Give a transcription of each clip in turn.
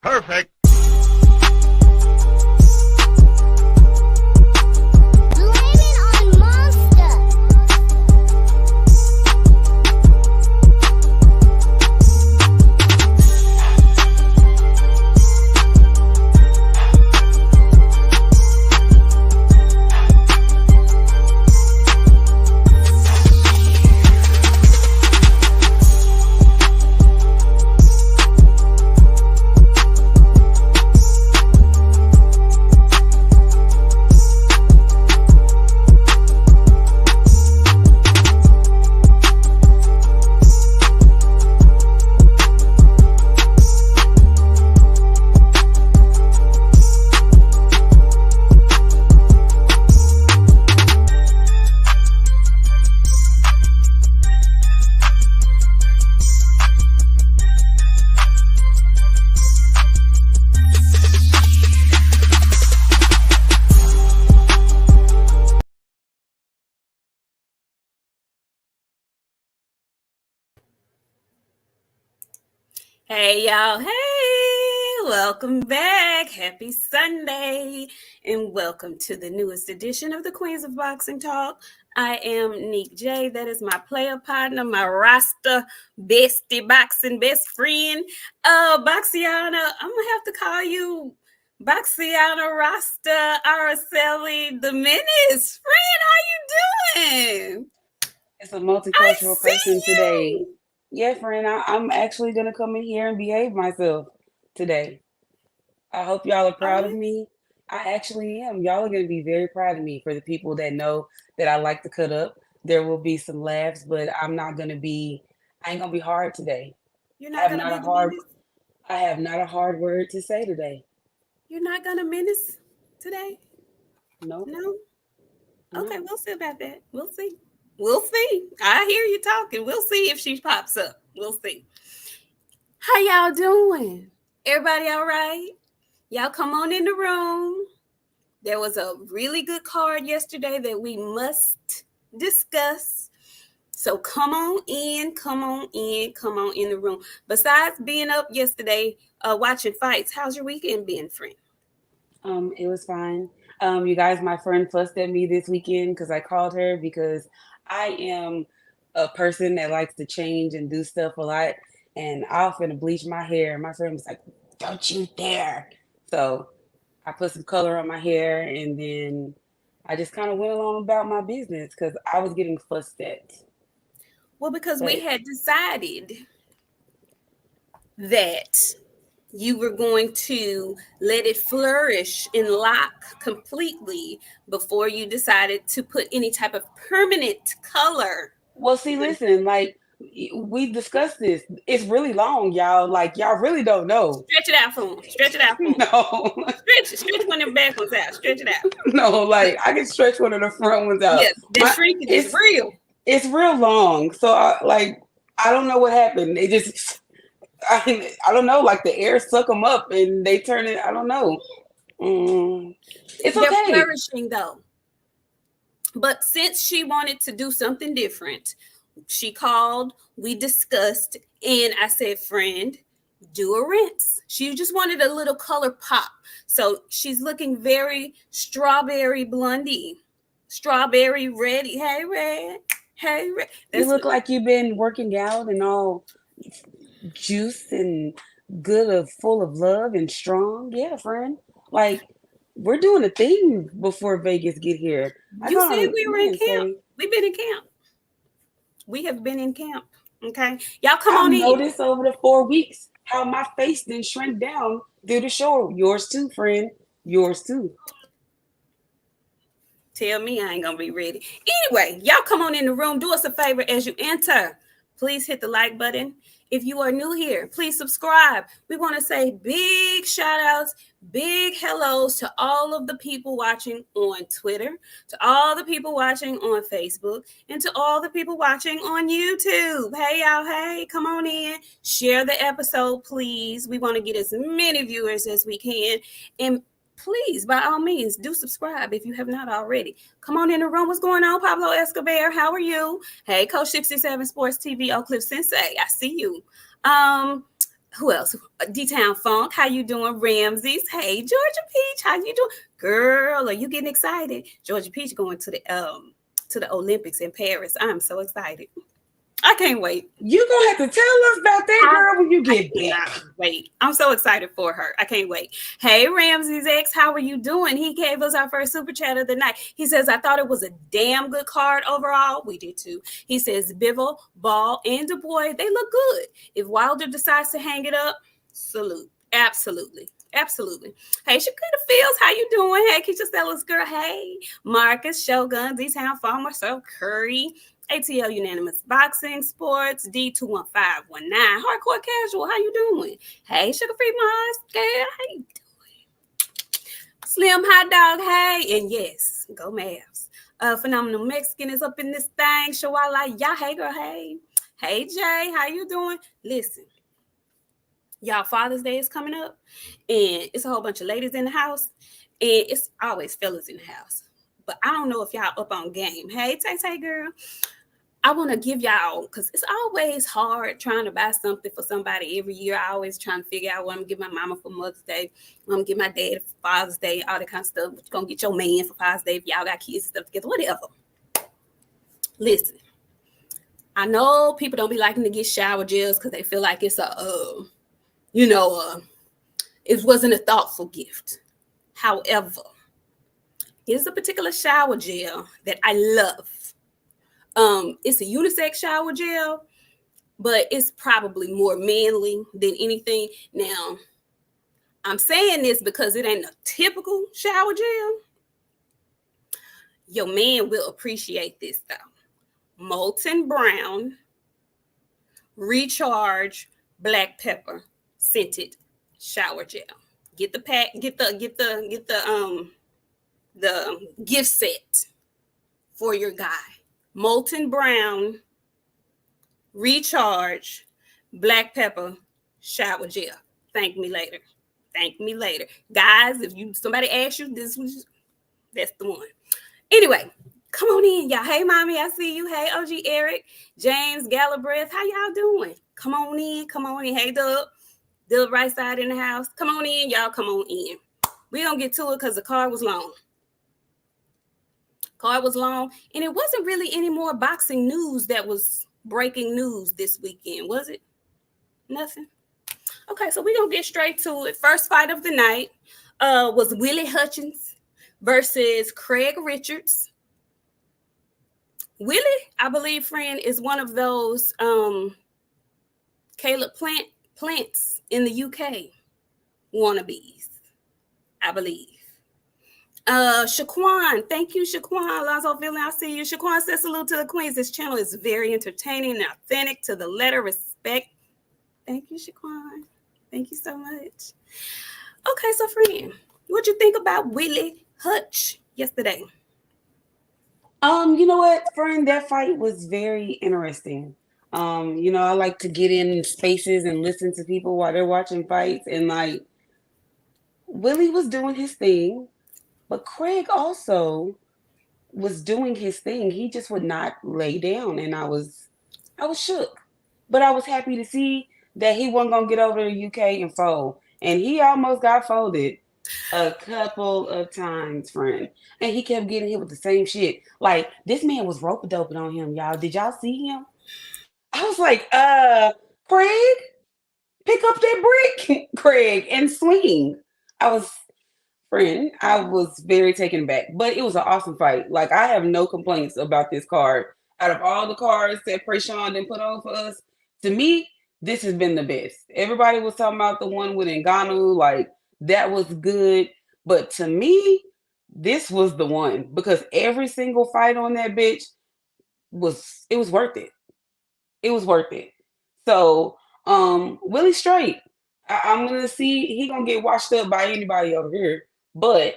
Perfect. Hey y'all, hey, welcome back. Happy Sunday and welcome to the newest edition of the Queens of Boxing Talk. I am Nik J, that is my player partner, my roster bestie, boxing best friend, BOXIANA. I'm gonna have to call you BOXIANA Roster Araceli the Menace. Friend, how you doing? It's a multicultural person today. Yeah, friend, I'm actually going to come in here and behave myself today. I hope y'all are proud of me. I actually am. Y'all are going to be very proud of me. For the people that know that I like to cut up, there will be some laughs, but I ain't going to be hard today. You're not going to be the menace? I have not a hard word to say today. You're not going to menace today? No. Okay, we'll see about that. We'll see. I hear you talking. We'll see if she pops up. We'll see. How y'all doing? Everybody all right? Y'all come on in the room. There was a really good card yesterday that we must discuss. So come on in the room. Besides being up yesterday, watching fights, how's your weekend been, friend? It was fine. You guys, my friend fussed at me this weekend because I called her because I am a person that likes to change and do stuff a lot. And I was finna bleach my hair. My friend was like, "Don't you dare." So I put some color on my hair and then I just kind of went along about my business because I was getting fussed at. Well, because we had decided that you were going to let it flourish and lock completely before you decided to put any type of permanent color. Well, see, listen, like we discussed this. It's really long, y'all. Like y'all really don't know. Stretch it out for them. No. Stretch one of the back ones out. Stretch it out. No, like I can stretch one of the front ones out. Yes, the shrinkage is real. It's real long. So I don't know what happened. It just I don't know, like the air suck them up and they turn it, I don't know. It's okay. They're flourishing though. But since she wanted to do something different, she called, we discussed, and I said, friend, do a rinse. She just wanted a little color pop. So she's looking very strawberry blondie. Strawberry ready. Hey, red. You look like you've been working out and all juice and good, full of love and strong. Yeah, friend. Like we're doing a thing before Vegas get here. You said we were in camp. We've been in camp. We have been in camp. Okay. Y'all come on in. I noticed over the 4 weeks how my face didn't shrink down through the show. Yours too, friend. Yours too. Tell me I ain't going to be ready. Anyway, y'all come on in the room. Do us a favor as you enter. Please hit the like button. If you are new here, please subscribe. We want to say big shout outs, big hellos to all of the people watching on Twitter, to all the people watching on Facebook, and to all the people watching on YouTube. Hey, y'all. Hey, come on in. Share the episode, please. We want to get as many viewers as we can. And please, by all means, do subscribe if you have not already. Come on in the room. What's going on, Pablo Escobar? How are you? Hey, Coach 67 Sports TV, Oak Cliff Sensei. I see you. Who else? D-Town Funk, how you doing? Ramses, hey, Georgia Peach, how you doing? Girl, are you getting excited? Georgia Peach going to the Olympics in Paris. I'm so excited. I can't wait. You gonna have to tell us about that, I, girl, when you I get cannot back. wait. I'm so excited for her. I can't wait. Hey, Ramses X, how are you doing? He gave us our first super chat of the night. He says, I thought it was a damn good card overall. We did too. He says, Bivol, Ball, and Du Bois, they look good. If Wilder decides to hang it up, salute. Absolutely. Absolutely. Hey, Shakita Fields, how you doing? Hey, Keisha Stella's girl. Hey, Marcus, Shogun, D-Town Farmer, So Curry, ATL Unanimous Boxing Sports, D21519, Hardcore Casual, how you doing? Hey, Sugar Free Mars, girl, how you doing? Slim Hot Dog, hey, and yes, go Mavs. Phenomenal Mexican is up in this thing. Shawala, yeah, hey, girl, hey. Hey, Jay, how you doing? Listen, y'all, Father's Day is coming up, and it's a whole bunch of ladies in the house, and it's always fellas in the house. But I don't know if y'all up on game. Hey, Tay girl. I want to give y'all, because it's always hard trying to buy something for somebody every year. I always trying to figure out what I'm going to give my mama for Mother's Day, what I'm going to give my dad for Father's Day, all that kind of stuff. What you going to get your man for Father's Day if y'all got kids and stuff together, whatever. Listen, I know people don't be liking to get shower gels because they feel like it's it wasn't a thoughtful gift. However, here's a particular shower gel that I love. It's a unisex shower gel, but it's probably more manly than anything. Now, I'm saying this because it ain't a typical shower gel. Your man will appreciate this though. Molten brown, recharge, black pepper, scented shower gel. Get the pack, the gift set for your guy. Molten brown, recharge, black pepper, shower gel. Thank me later. Thank me later. Guys, if somebody asks you, that's the one. Anyway, come on in, y'all. Hey, mommy, I see you. Hey, OG Eric, James, Galbraith, how y'all doing? Come on in, come on in. Hey, Dub right side in the house. Come on in, y'all. Come on in. We don't get to it because the card was long. And it wasn't really any more boxing news that was breaking news this weekend, was it? Nothing. Okay, so we're gonna get straight to it. First fight of the night was Willie Hutchins versus Craig Richards. Willie, I believe, friend, is one of those Caleb Plants in the UK wannabes, I believe. Shaquan, thank you, Shaquan. Alonzo Villain, I see you. Shaquan says salute to the Queens. This channel is very entertaining and authentic to the letter. Respect. Thank you, Shaquan. Thank you so much. Okay, so friend, what'd you think about Willie Hutch yesterday? You know what, friend? That fight was very interesting. I like to get in spaces and listen to people while they're watching fights, and like Willie was doing his thing, but Craig also was doing his thing. He just would not lay down, and I was shook. But I was happy to see that he wasn't gonna get over to the UK and fold. And he almost got folded a couple of times, friend. And he kept getting hit with the same shit. Like this man was rope doping on him, y'all. Did y'all see him? I was like, Craig, pick up that brick, Craig, and swing. I was very taken back, but it was an awesome fight. Like I have no complaints about this card. Out of all the cards that Prayshawn didn't put on for us, to me, this has been the best. Everybody was talking about the one with Ngannou, like that was good, but to me, this was the one because every single fight on that bitch was worth it. It was worth it. So, Willie straight. I'm gonna see he gonna get washed up by anybody over here, but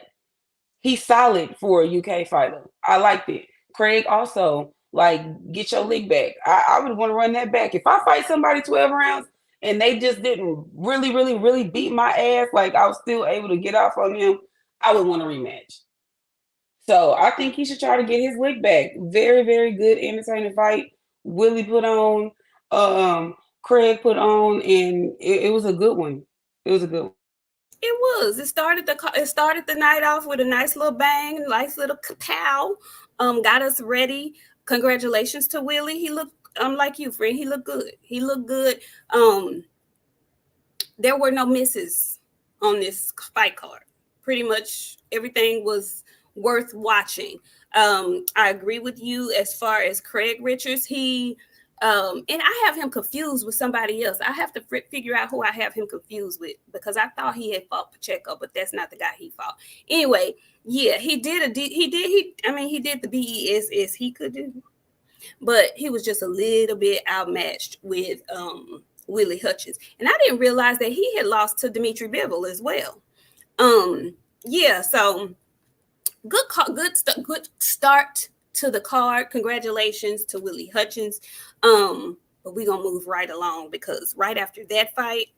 he's solid for a UK fighter. I liked it. Craig also like get your lick back. I would want to run that back. If I fight somebody 12 rounds and they just didn't really, really, really beat my ass, like I was still able to get off on him, I would want a rematch. So I think he should try to get his lick back. Very, very good, entertaining fight. Willie put on Craig put on, and it was a good one. It was a good one. It was. It started the night off with a nice little bang, nice little kapow. Got us ready. Congratulations to Willie. He looked like you, friend. He looked good. He looked good. Um, there were no misses on this fight card. Pretty much everything was worth watching. I agree with you as far as Craig Richards. And I have him confused with somebody else. I have to figure out who I have him confused with because I thought he had fought Pacheco, but that's not the guy he fought. Anyway, yeah, he did the BESS he could do, but he was just a little bit outmatched with Willie Hutchins. And I didn't realize that he had lost to Dimitri Bivol as well. Yeah, so good start to the card. Congratulations to Willie Hutchins. But we're gonna move right along because right after that fight,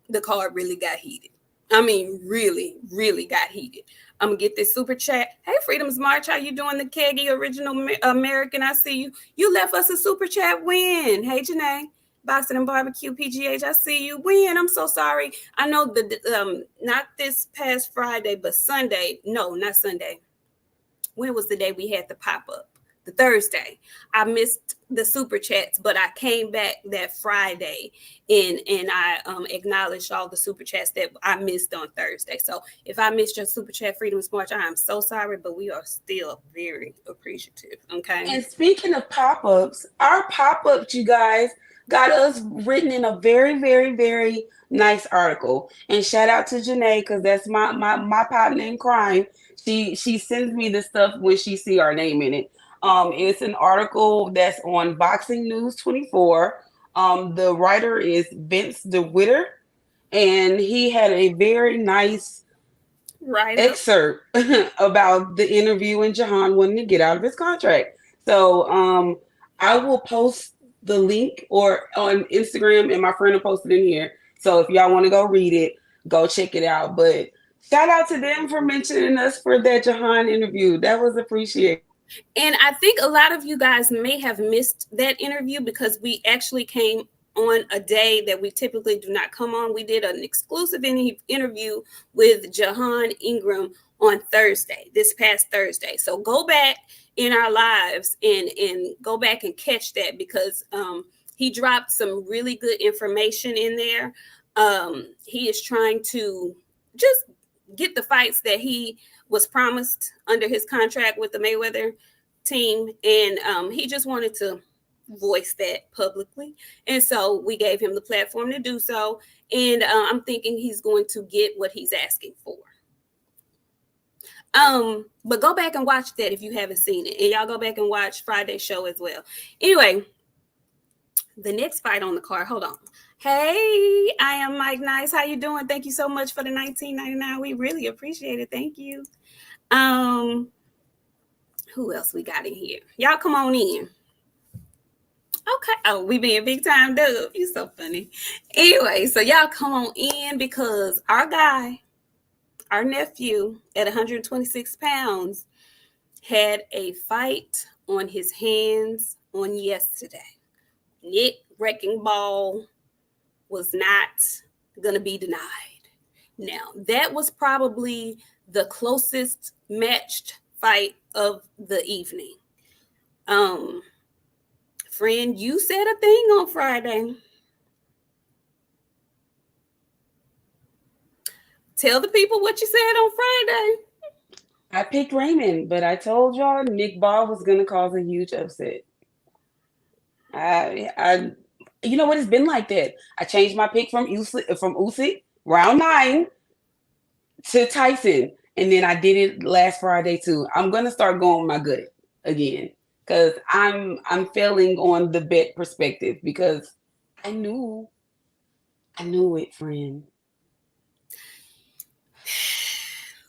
the card really got heated. I mean, really, really got heated. I'm gonna get this super chat. Hey, Freedom's March, how you doing? The Keggy Original American, I see you. You left us a super chat win. Hey, Janae. Boston and Barbecue PGH, I see you. Win. I'm so sorry. I know not this past Friday, but Sunday. No, not Sunday. When was the day we had the pop up? The Thursday. I missed the super chats, but I came back that Friday and I acknowledged all the super chats that I missed on Thursday. So if I missed your super chat, Freedom's March, I am so sorry, but we are still very appreciative. Okay. And speaking of pop-ups, our pop-ups, you guys, got us written in a very, very, very nice article. And shout out to Janae, because that's my partner in crime. She sends me the stuff when she see our name in it. It's an article that's on Boxing News 24. The writer is Vince DeWitter, and he had a very nice excerpt about the interview and Jahan wanting to get out of his contract. So I will post the link or on Instagram, and my friend will post it in here. So if y'all want to go read it, go check it out. But shout out to them for mentioning us for that Jahan interview. That was appreciated. And I think a lot of you guys may have missed that interview because we actually came on a day that we typically do not come on. We did an exclusive interview with Jahan Ingram on Thursday, this past Thursday. So go back in our lives and go back and catch that because he dropped some really good information in there. He is trying to just get the fights that he was promised under his contract with the Mayweather team. And he just wanted to voice that publicly. And so we gave him the platform to do so. And I'm thinking he's going to get what he's asking for. But go back and watch that if you haven't seen it. And y'all go back and watch Friday's show as well. Anyway, the next fight on the card. Hold on. Hey, I am Mike Nice. How you doing? Thank you so much for the $19.99. We really appreciate it. Thank you. Who else we got in here? Y'all come on in. Okay. Oh, we being big time Dub. You so funny. Anyway, so y'all come on in because our guy, our nephew at 126 pounds, had a fight on his hands on yesterday. Nick Wrecking Ball was not going to be denied. Now, that was probably the closest matched fight of the evening. Friend, you said a thing on Friday. Tell the people what you said on Friday. I picked Raymond, but I told y'all Nick Ball was going to cause a huge upset. You know what? It's been like that. I changed my pick from Usyk round 9 to Tyson, and then I did it last Friday too. I'm gonna start going with my gut again because I'm failing on the bet perspective because I knew it, friend.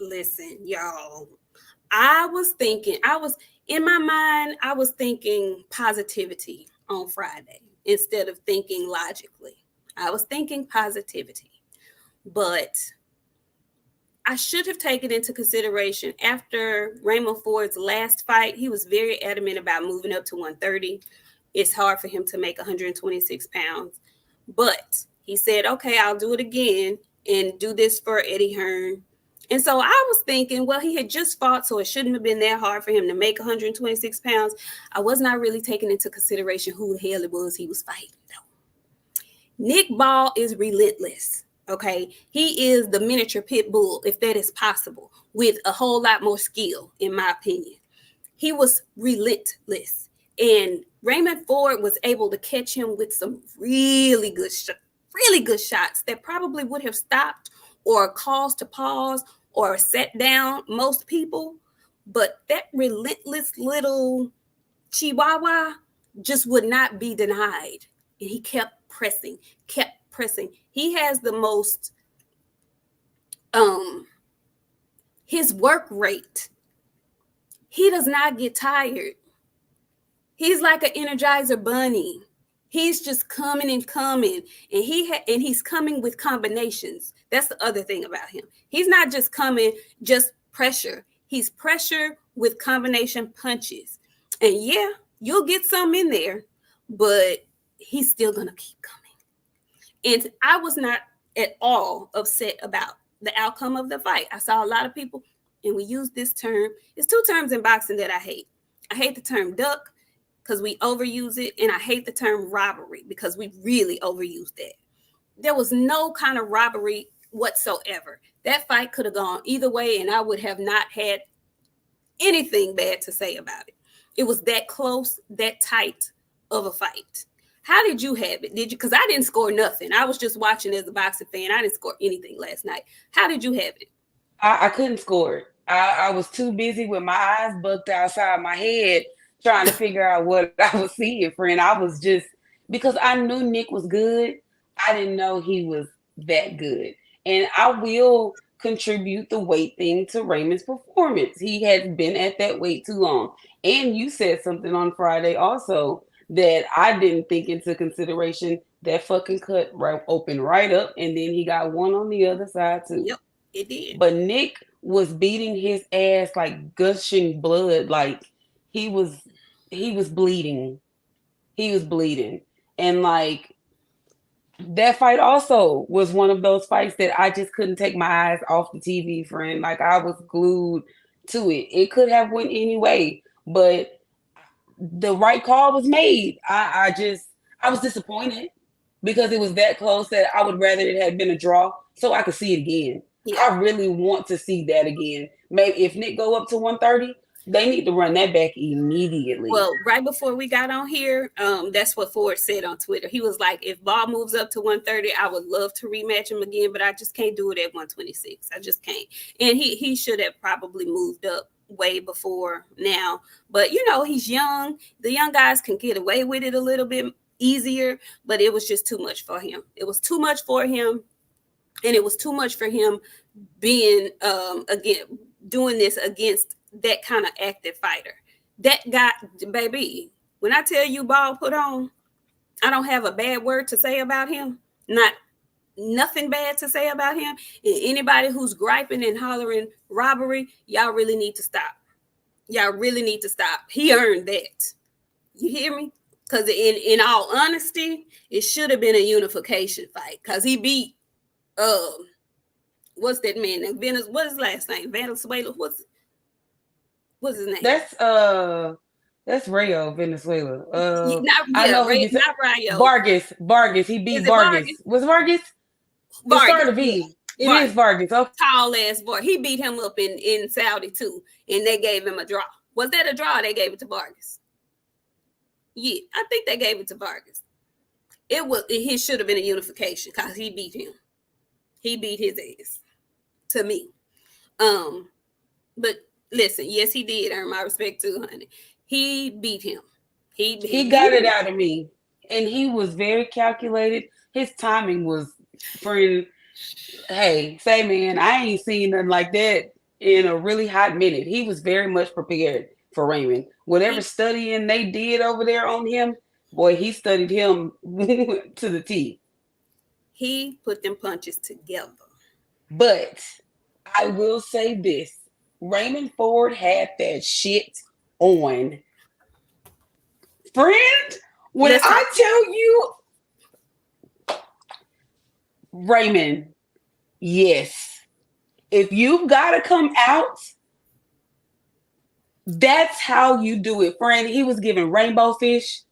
Listen, y'all. I was in my mind, I was thinking positivity on Friday instead of thinking logically. I was thinking positivity. But I should have taken into consideration after Raymond Ford's last fight, he was very adamant about moving up to 130. it's hard for him to make 126 pounds. But he said, okay, I'll do it again and do this for Eddie Hearn. And so I was thinking, well, he had just fought, so it shouldn't have been that hard for him to make 126 pounds. I was not really taking into consideration who the hell it was he was fighting, though. Nick Ball is relentless. Okay, he is the miniature pit bull, if that is possible, with a whole lot more skill, in my opinion. He was relentless, and Raymond Ford was able to catch him with some really good shots that probably would have stopped or caused to pause or set down most people. But that relentless little chihuahua just would not be denied, and he kept pressing. He has the most his work rate. He does not get tired. He's like an Energizer bunny. He's just coming and coming, and he's coming with combinations. That's the other thing about him. He's not just coming just pressure. He's pressure with combination punches. And yeah, you'll get some in there, but he's still gonna keep coming. And I was not at all upset about the outcome of the fight. I saw a lot of people, and we use this term. It's two terms in boxing that I hate. I hate the term duck because we overuse it, and I hate the term robbery because we really overuse that. There was no kind of robbery whatsoever. That fight could have gone either way, and I would have not had anything bad to say about it. It was that close, that tight of a fight. How did you have it? Did you? Because I didn't score nothing. I was just watching as a boxing fan. I didn't score anything last night. How did you have it? I couldn't score. I was too busy with my eyes bugged outside my head trying to figure out what I was seeing, friend. I was just, because I knew Nick was good, I didn't know he was that good. And I will contribute the weight thing to Raymond's performance. He has been at that weight too long. And you said something on Friday also that I didn't think into consideration. That fucking cut right open right up, and then he got one on the other side too. Yep, it did. But Nick was beating his ass, like gushing blood, like he was bleeding. He was bleeding. And like that fight also was one of those fights that I just couldn't take my eyes off the TV, friend. Like I was glued to it. It could have went any way, but the right call was made. I was disappointed because it was that close that I would rather it had been a draw so I could see it again. Yeah. I really want to see that again. Maybe if Nick go up to 130, they need to run that back immediately. Well, right before we got on here, that's what Ford said on Twitter. He was like, if Ball moves up to 130, I would love to rematch him again, but I just can't do it at 126. I just can't. And he should have probably moved up way before now. But, you know, he's young. The young guys can get away with it a little bit easier, but it was just too much for him. It was too much for him. And it was too much for him being, again, doing this against that kind of active fighter. That guy, baby, when I tell you Ball put on, I don't have a bad word to say about him. Nothing bad to say about him. And anybody who's griping and hollering robbery, y'all really need to stop. Y'all really need to stop. He earned that. You hear me? Because in all honesty, it should have been a unification fight. Because he beat, what's that man? What's his last name? Venezuela? What's his name? That's Rayo, Venezuela. I know Rayo, not Rayo. Vargas. He beat Vargas. Was Vargas? It started V. It is Vargas. Okay. Tall ass boy. He beat him up in Saudi too, and they gave him a draw. Was that a draw? They gave it to Vargas. Yeah, I think they gave it to Vargas. He should have been a unification because he beat him. He beat his ass. To me. But listen, yes, he did earn my respect too, honey. He beat him. He got it out of me. And he was very calculated. His timing was, friend, hey, say man, I ain't seen nothing like that in a really hot minute. He was very much prepared for Raymond. Whatever studying they did over there on him, boy, he studied him to the T. He put them punches together. But I will say this. Raymond Ford had that shit on. Friend, When I tell you, Raymond, yes. If you've got to come out, that's how you do it, friend. He was giving Rainbow Fish,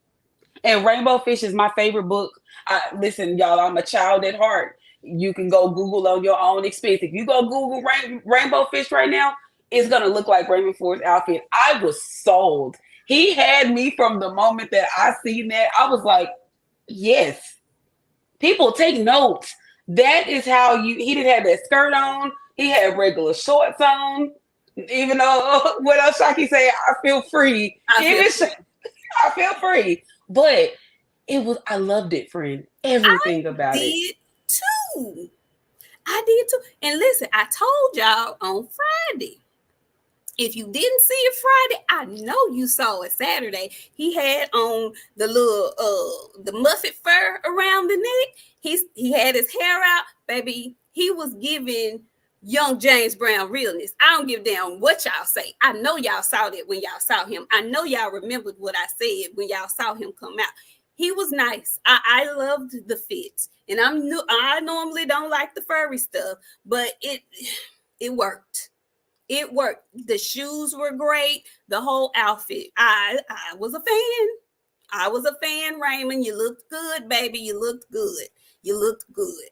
and Rainbow Fish is my favorite book. Listen, y'all, I'm a child at heart. You can go Google on your own expense. If you go Google Rainbow Fish right now, it's going to look like Raymond Ford's outfit. I was sold. He had me from the moment that I seen that. I was like, yes. People take notes. That is how he didn't have that skirt on. He had regular shorts on. Even though, what else Shaki say? I feel free. I feel free. But I loved it, friend. Everything about it. I did too. And listen, I told y'all on Friday. If you didn't see it Friday, I know you saw it Saturday. He had on the little the muffet fur around the neck. He had his hair out, baby. He was giving young James Brown realness. I don't give a damn what y'all say. I know y'all saw that when y'all saw him. I know y'all remembered what I said when y'all saw him come out. He was nice. I loved the fit. And I normally don't like the furry stuff, but it worked. It worked. The shoes were great. The whole outfit. I was a fan. I was a fan, Raymond. You looked good, baby. You looked good. You looked good.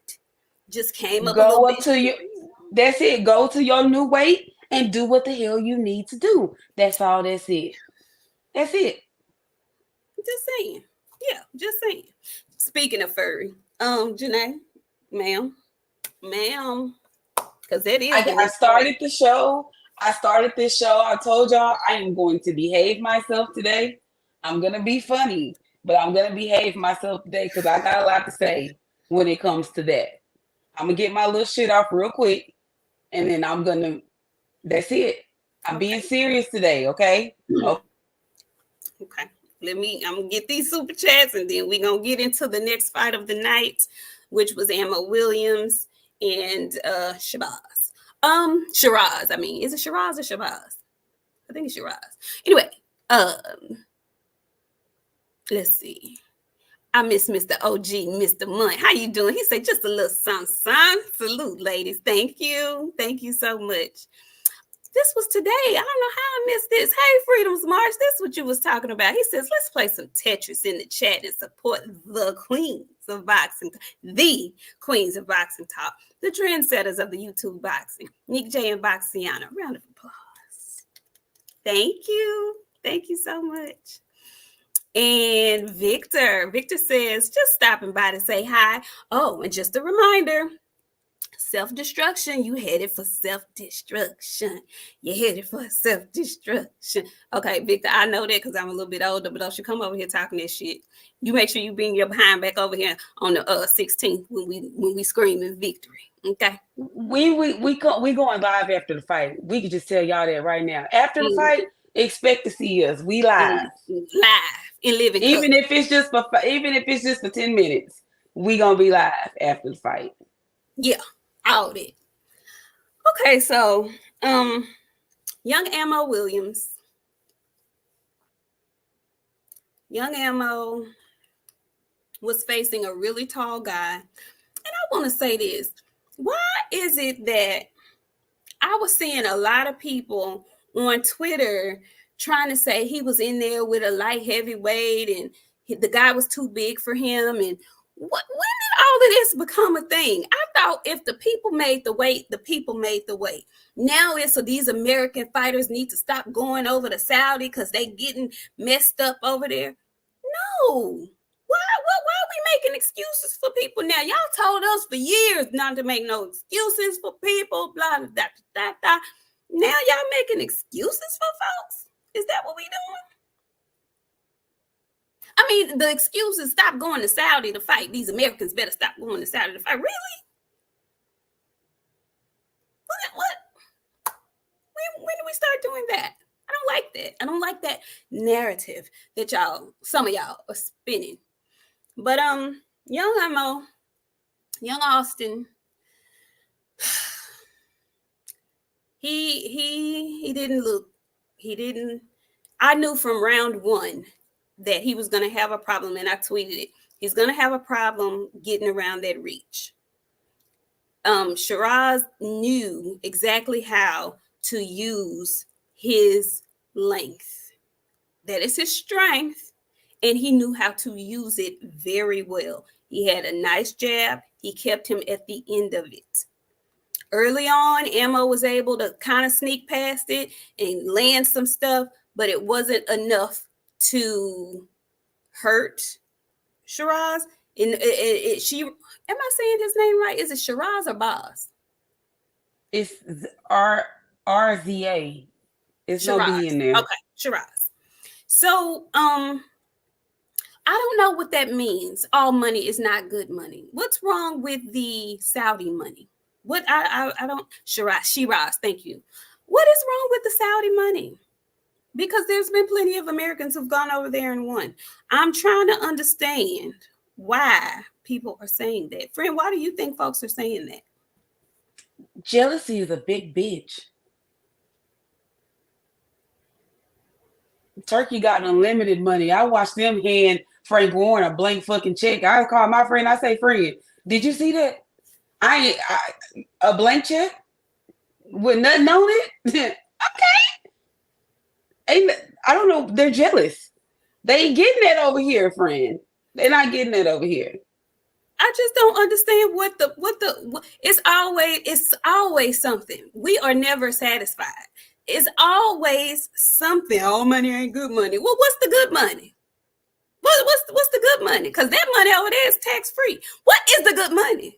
Just came up a little bit. That's it. Go to your new weight and do what the hell you need to do. That's all. That's it. That's it. Just saying. Yeah, just saying. Speaking of furry, Janae, ma'am, because that is. I started the show. I told y'all I am going to behave myself today. I'm gonna be funny, but I'm gonna behave myself today because I got a lot to say when it comes to that. I'm gonna get my little shit off real quick, and then that's it. I'm being serious today, okay? Okay. I'm gonna get these super chats, and then we're gonna get into the next fight of the night, which was Emma Williams and Shabazz. Shiraz. I mean, is it Shiraz or Shabazz? I think it's Shiraz. Anyway, let's see. I miss Mr. OG, Mr. Munt. How you doing? He said just a little sun. Salute, ladies. Thank you. Thank you so much. This was today. I don't know how I missed this. Hey, Freedom's March. This is what you was talking about. He says, let's play some Tetris in the chat and support the queens of boxing, the queens of boxing talk, the trendsetters of the YouTube boxing, Nik J and BOXIANA. Round of applause. Thank you. Thank you so much. And Victor says, just stopping by to say hi. Oh, and just a reminder, self-destruction. You headed for self-destruction. You headed for self-destruction. Okay, Victor, I know that because I'm a little bit older, but don't you come over here talking that shit. You make sure you bring your behind back over here on the 16th when we screaming victory. Okay. We going live after the fight. We can just tell y'all that right now. After the fight, expect to see us. We live. Live in living. Even if it's just for 10 minutes, we gonna be live after the fight. Yeah. All that. Okay, so young Ammo Williams. Young Ammo was facing a really tall guy. And I want to say this. Why is it that I was seeing a lot of people on Twitter trying to say he was in there with a light heavyweight and the guy was too big for him? And when did all of this become a thing? I thought if the people made the weight, the people made the weight. Now it's so these American fighters need to stop going over to Saudi because they getting messed up over there. No. Why are we making excuses for people now? Y'all told us for years not to make no excuses for people, blah, blah, blah, blah, blah. Now y'all making excuses for folks? Is that what we doing? I mean, the excuse is stop going to Saudi to fight. These Americans better stop going to Saudi to fight. Really? What? When do we start doing that? I don't like that. I don't like that narrative that some of y'all are spinning. But young Ammo, young Austin, he didn't look. I knew from round one that he was going to have a problem, and I tweeted it. He's going to have a problem getting around that reach. Shiraz knew exactly how to use his length. That is his strength, and he knew how to use it very well. He had a nice jab. He kept him at the end of it. Early on, Ammo was able to kind of sneak past it and land some stuff, but it wasn't enough to hurt Shiraz. Am I saying his name right? Is it Shiraz or Boz? It's RZA. It's Shiraz. no B in there. Okay, Shiraz. So, I don't know what that means. All money is not good money. What's wrong with the Saudi money? What I don't Shiraz, thank you. What is wrong with the Saudi money? Because there's been plenty of Americans who've gone over there and won. I'm trying to understand why people are saying that. Friend, why do you think folks are saying that? Jealousy is a big bitch. Turkey got unlimited money. I watched them hand Frank Warren a blank fucking check. I call my friend. I say, friend, did you see that? A blank check with nothing on it. Okay. I don't know. They're jealous. They ain't getting that over here, friend. They're not getting that over here. I just don't understand what it's always something. We are never satisfied. It's always something. All money ain't good money. Well, what's the good money? What's the good money? Because that money over there is tax free. What is the good money?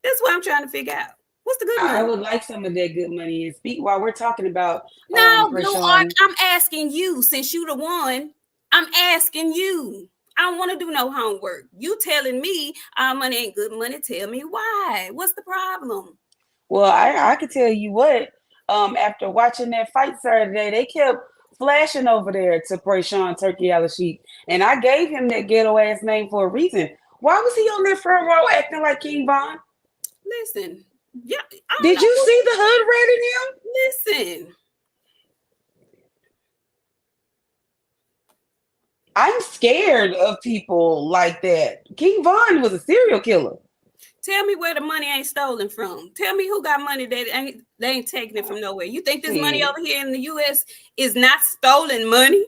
That's what I'm trying to figure out. What's the good money? I would like some of that good money. And speak while we're talking about. No, I'm asking you. Since you the one, I'm asking you. I don't want to do no homework. You telling me our money ain't good money. Tell me why. What's the problem? Well, I could tell you what. After watching that fight Saturday, they kept flashing over there to Prayshawn Turkey Al-Sheikh, and I gave him that ghetto ass name for a reason. Why was he on that front row acting like King Von? Listen, yeah. Did you see the hood rat in him? Listen. I'm scared of people like that. King Von was a serial killer. Tell me where the money ain't stolen from. Tell me who got money that they ain't taking it from nowhere. You think this money over here in the U.S. is not stolen money?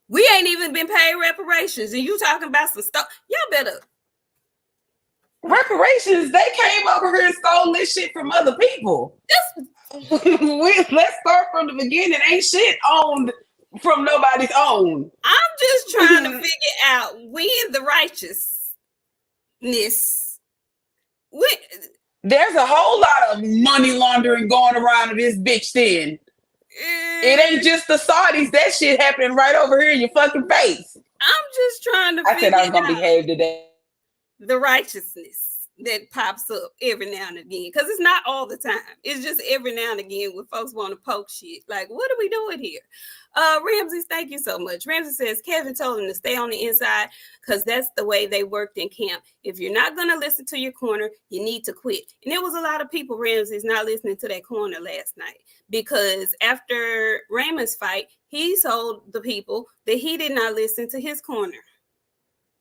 We ain't even been paid reparations, and you talking about some stuff. Y'all better. Reparations, they came over here and stole this shit from other people. Let's start from the beginning. Ain't shit owned from nobody's own. I'm just trying to figure out when the righteousness. There's a whole lot of money laundering going around in this bitch then. It ain't just the Saudis. That shit happening right over here in your fucking face. I'm just trying to figure out. I said I was going to behave today. The righteousness that pops up every now and again. Because it's not all the time. It's just every now and again when folks want to poke shit. Like, what are we doing here? Ramsey, thank you so much. Ramsey says Kevin told him to stay on the inside because that's the way they worked in camp. If you're not going to listen to your corner, you need to quit. And there was a lot of people, Ramsey's not listening to that corner last night because after Raymond's fight, he told the people that he did not listen to his corner.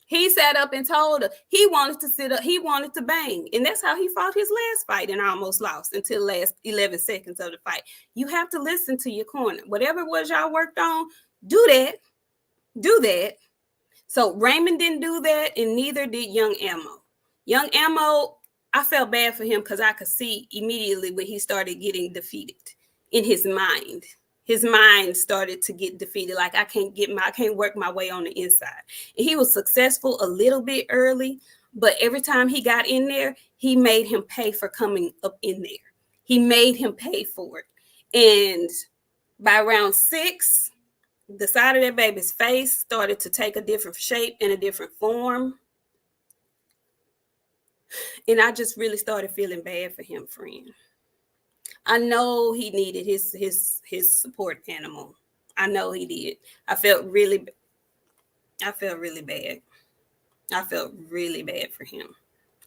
He sat up and told her he wanted to sit up, he wanted to bang. And that's how he fought his last fight and almost lost until the last 11 seconds of the fight. You have to listen to your corner. Whatever it was y'all worked on, do that. Do that. So Raymond didn't do that, and neither did Young Ammo. Young Ammo, I felt bad for him because I could see immediately when he started getting defeated in his mind. His mind started to get defeated. Like I can't work my way on the inside. And he was successful a little bit early, but every time he got in there, he made him pay for coming up in there. He made him pay for it. And by round 6, the side of that baby's face started to take a different shape and a different form. And I just really started feeling bad for him, friend. I know he needed his support animal. I know he did. I felt really bad. I felt really bad for him.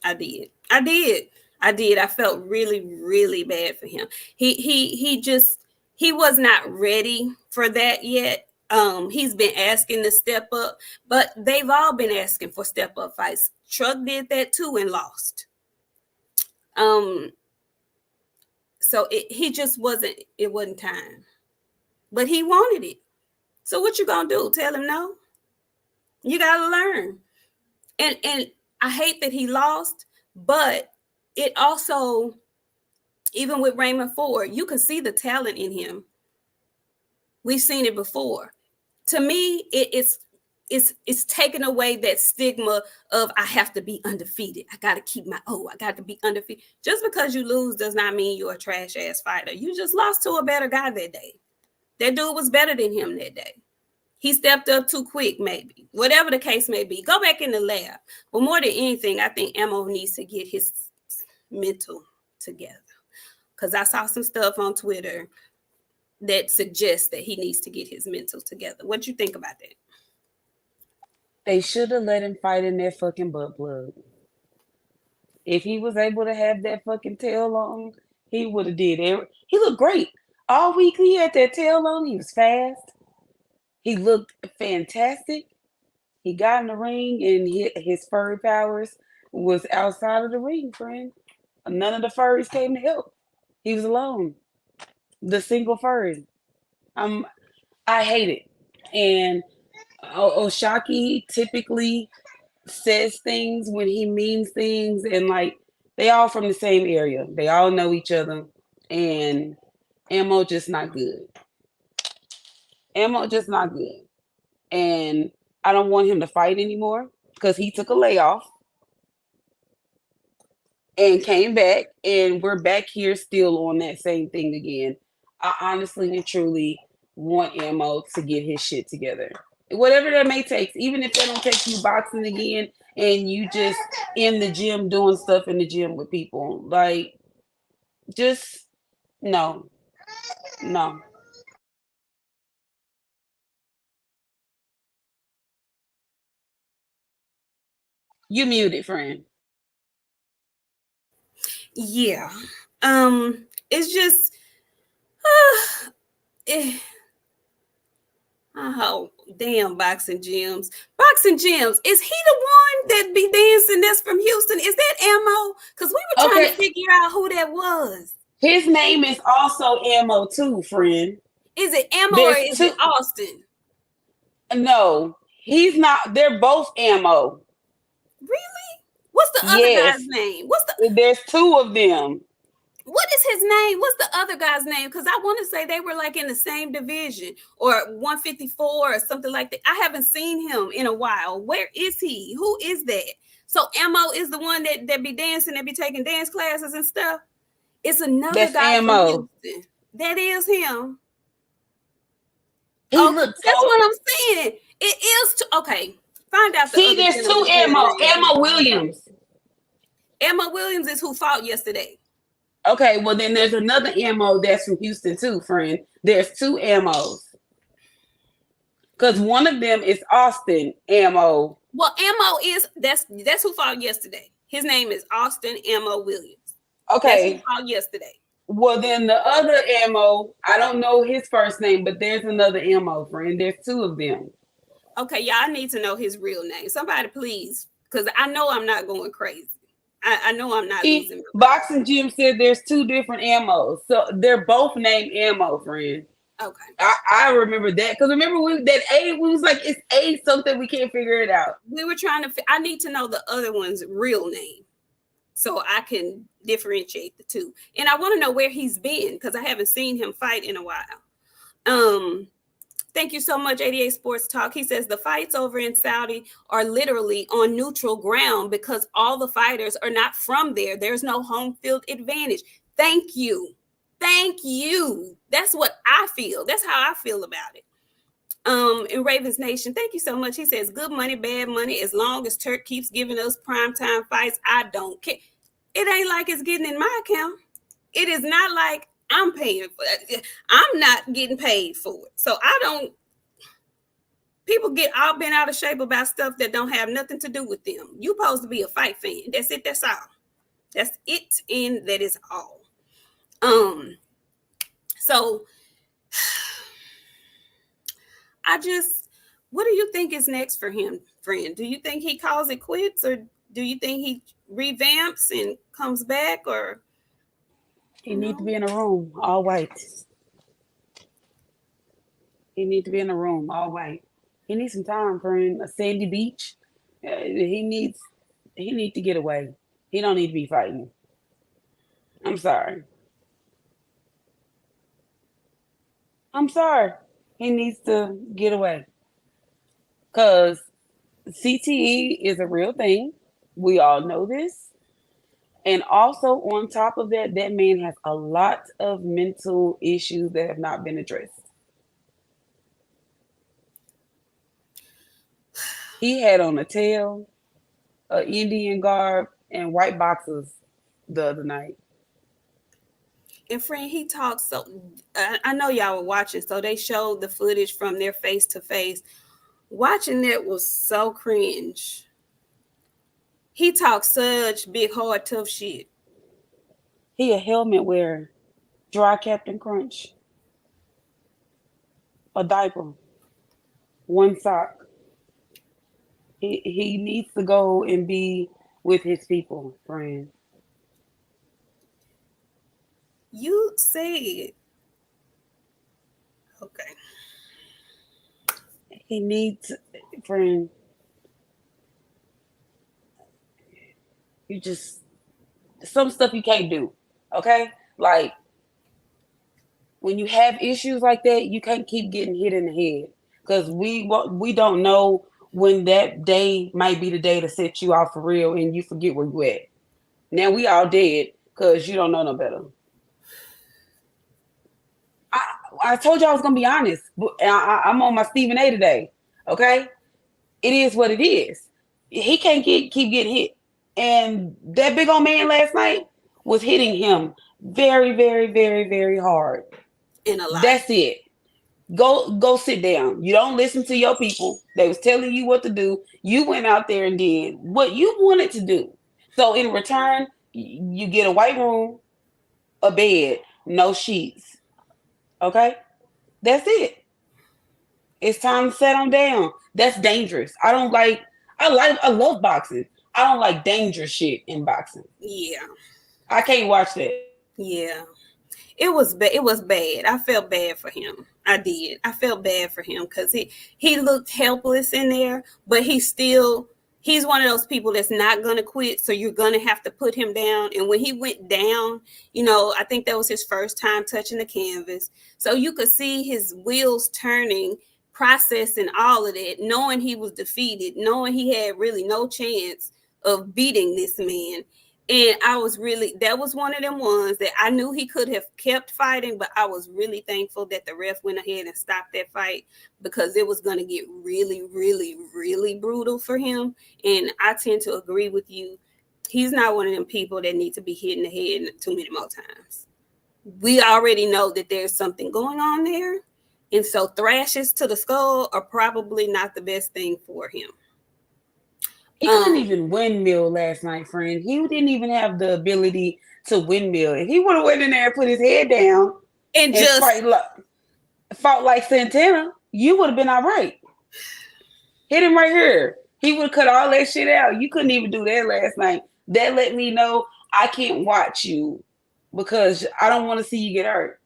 I did. I felt really, really bad for him. He was not ready for that yet. He's been asking to step up, but they've all been asking for step up fights. Truck did that too and lost. So he just wasn't. It wasn't time, but he wanted it. So what you gonna do? Tell him no? You gotta learn. And I hate that he lost, but it also, even with Raymond Ford, you can see the talent in him. We've seen it before. To me, it's taken away that stigma of I have to be undefeated. I got to be undefeated. Just because you lose does not mean you're a trash ass fighter. You just lost to a better guy that day. That dude was better than him that day. He stepped up too quick, maybe. Whatever the case may be. Go back in the lab. But more than anything, I think Ammo needs to get his mental together. Because I saw some stuff on Twitter that suggests that he needs to get his mental together. What you think about that? They should have let him fight in that fucking butt plug. If he was able to have that fucking tail on, he would have did it. He looked great. All week he had that tail on. He was fast. He looked fantastic. He got in the ring and his furry powers was outside of the ring, friend. None of the furries came to help. He was alone. The single furry. I hate it. And Oshaki typically says things when he means things, and like they all from the same area. They all know each other, and Ammo just not good. Ammo just not good. And I don't want him to fight anymore because he took a layoff and came back, and we're back here still on that same thing again. I honestly and truly want Ammo to get his shit together. Whatever that may take, even if that don't take you boxing again and you just in the gym doing stuff in the gym with people. Like, just no. No. You muted, friend. Yeah. It's just eh, oh damn boxing gyms. Boxing gyms. Is he the one that be dancing that's from Houston? Is that Ammo? Because we were trying to figure out who that was. His name is also Ammo too, friend. Is it Ammo or is it Austin? No, he's not. They're both Ammo. Really? What's the other guy's name? There's two of them. What is his name? What's the other guy's name? Because I want to say they were like in the same division or 154 or something like that. I haven't seen him in a while. Where is he? Who is that? So Ammo is the one that be dancing and be taking dance classes and stuff. It's another guy from Houston. That is him. That's what I'm saying. It is okay. Find out. See, there's two Ammo. Ammo Williams. Ammo Williams is who fought yesterday. Okay, well then there's another Ammo that's from Houston too, friend. There's two Ammos. Because one of them is Austin Ammo. Well, Ammo is that's who fought yesterday. His name is Austin Ammo Williams. Okay. That's who fought yesterday. Well, then the other Ammo, I don't know his first name, but there's another Ammo, friend. There's two of them. Okay, y'all need to know his real name. Somebody please, because I know I'm not going crazy. I know I'm not losing. Boxing Gym said there's two different Ammos. So they're both named Ammo, friend. Okay. I remember that. Because remember that A, we was like, it's A something, we can't figure it out. We were trying to, I need to know the other one's real name so I can differentiate the two. And I want to know where he's been because I haven't seen him fight in a while. Thank you so much, 88 Sports Talk. He says the fights over in Saudi are literally on neutral ground because all the fighters are not from there. There's no home field advantage. Thank you. Thank you. That's what I feel. That's how I feel about it. In Ravens Nation, thank you so much. He says, good money, bad money. As long as Turk keeps giving us primetime fights, I don't care. It ain't like it's getting in my account. It is not like I'm paying for it. I'm not getting paid for it. So I don't, people get all bent out of shape about stuff that don't have nothing to do with them. You supposed to be a fight fan. That's it. That's all. That's it. And that is all. So what do you think is next for him, friend? Do you think he calls it quits, or do you think he revamps and comes back, or He needs to be in a room all white. He needs to be in a room all white. He needs some time, friend. A sandy beach. He needs to get away. He don't need to be fighting. I'm sorry. I'm sorry. He needs to get away. Cause CTE is a real thing. We all know this. And also on top of that, that man has a lot of mental issues that have not been addressed. He had on a tail, a Indian garb, and white boxers the other night. and friend, he talks so. I know y'all were watching, so they showed the footage from their face to face. Watching that was so cringe. He talks such big, hard, tough shit. He a helmet wearer, dry Captain Crunch, a diaper, one sock. He needs to go and be with his people, friend. You said, okay. He needs, friend. You just some stuff you can't do. Okay, like when you have issues like that, you can't keep getting hit in the head because we don't know when that day might be the day to set you off for real, and you forget where you at. Now we all dead because you don't know no better. I, I told you I was gonna be honest, but I'm on my Stephen A today. Okay, it is what it is. He can't keep getting hit, and that big old man last night was hitting him very, very, very, very hard. And a lot. That's it. Go sit down. You don't listen to your people. They was telling you what to do. You went out there and did what you wanted to do. So in return, you get a white room, a bed, no sheets. Okay? That's it. It's time to set them down. That's dangerous. I love boxing. I don't like dangerous shit in boxing. Yeah. I can't watch that. Yeah. It was bad. I felt bad for him. I did. I felt bad for him because he looked helpless in there, but he's one of those people that's not gonna quit. So you're gonna have to put him down. And when he went down, I think that was his first time touching the canvas. So you could see his wheels turning, processing all of that, knowing he was defeated, knowing he had really no chance of beating this man. And that was one of them ones that I knew he could have kept fighting, but I was really thankful that the ref went ahead and stopped that fight because it was going to get really, really, really brutal for him. And I tend to agree with you. He's not one of them people that need to be hit in the head too many more times. We already know that there's something going on there. And so thrashes to the skull are probably not the best thing for him. He couldn't even windmill last night, friend. He didn't even have the ability to windmill. If he would have went in there and put his head down and just fought like Santana, you would have been all right. Hit him right here. He would have cut all that shit out. You couldn't even do that last night. That let me know I can't watch you because I don't want to see you get hurt.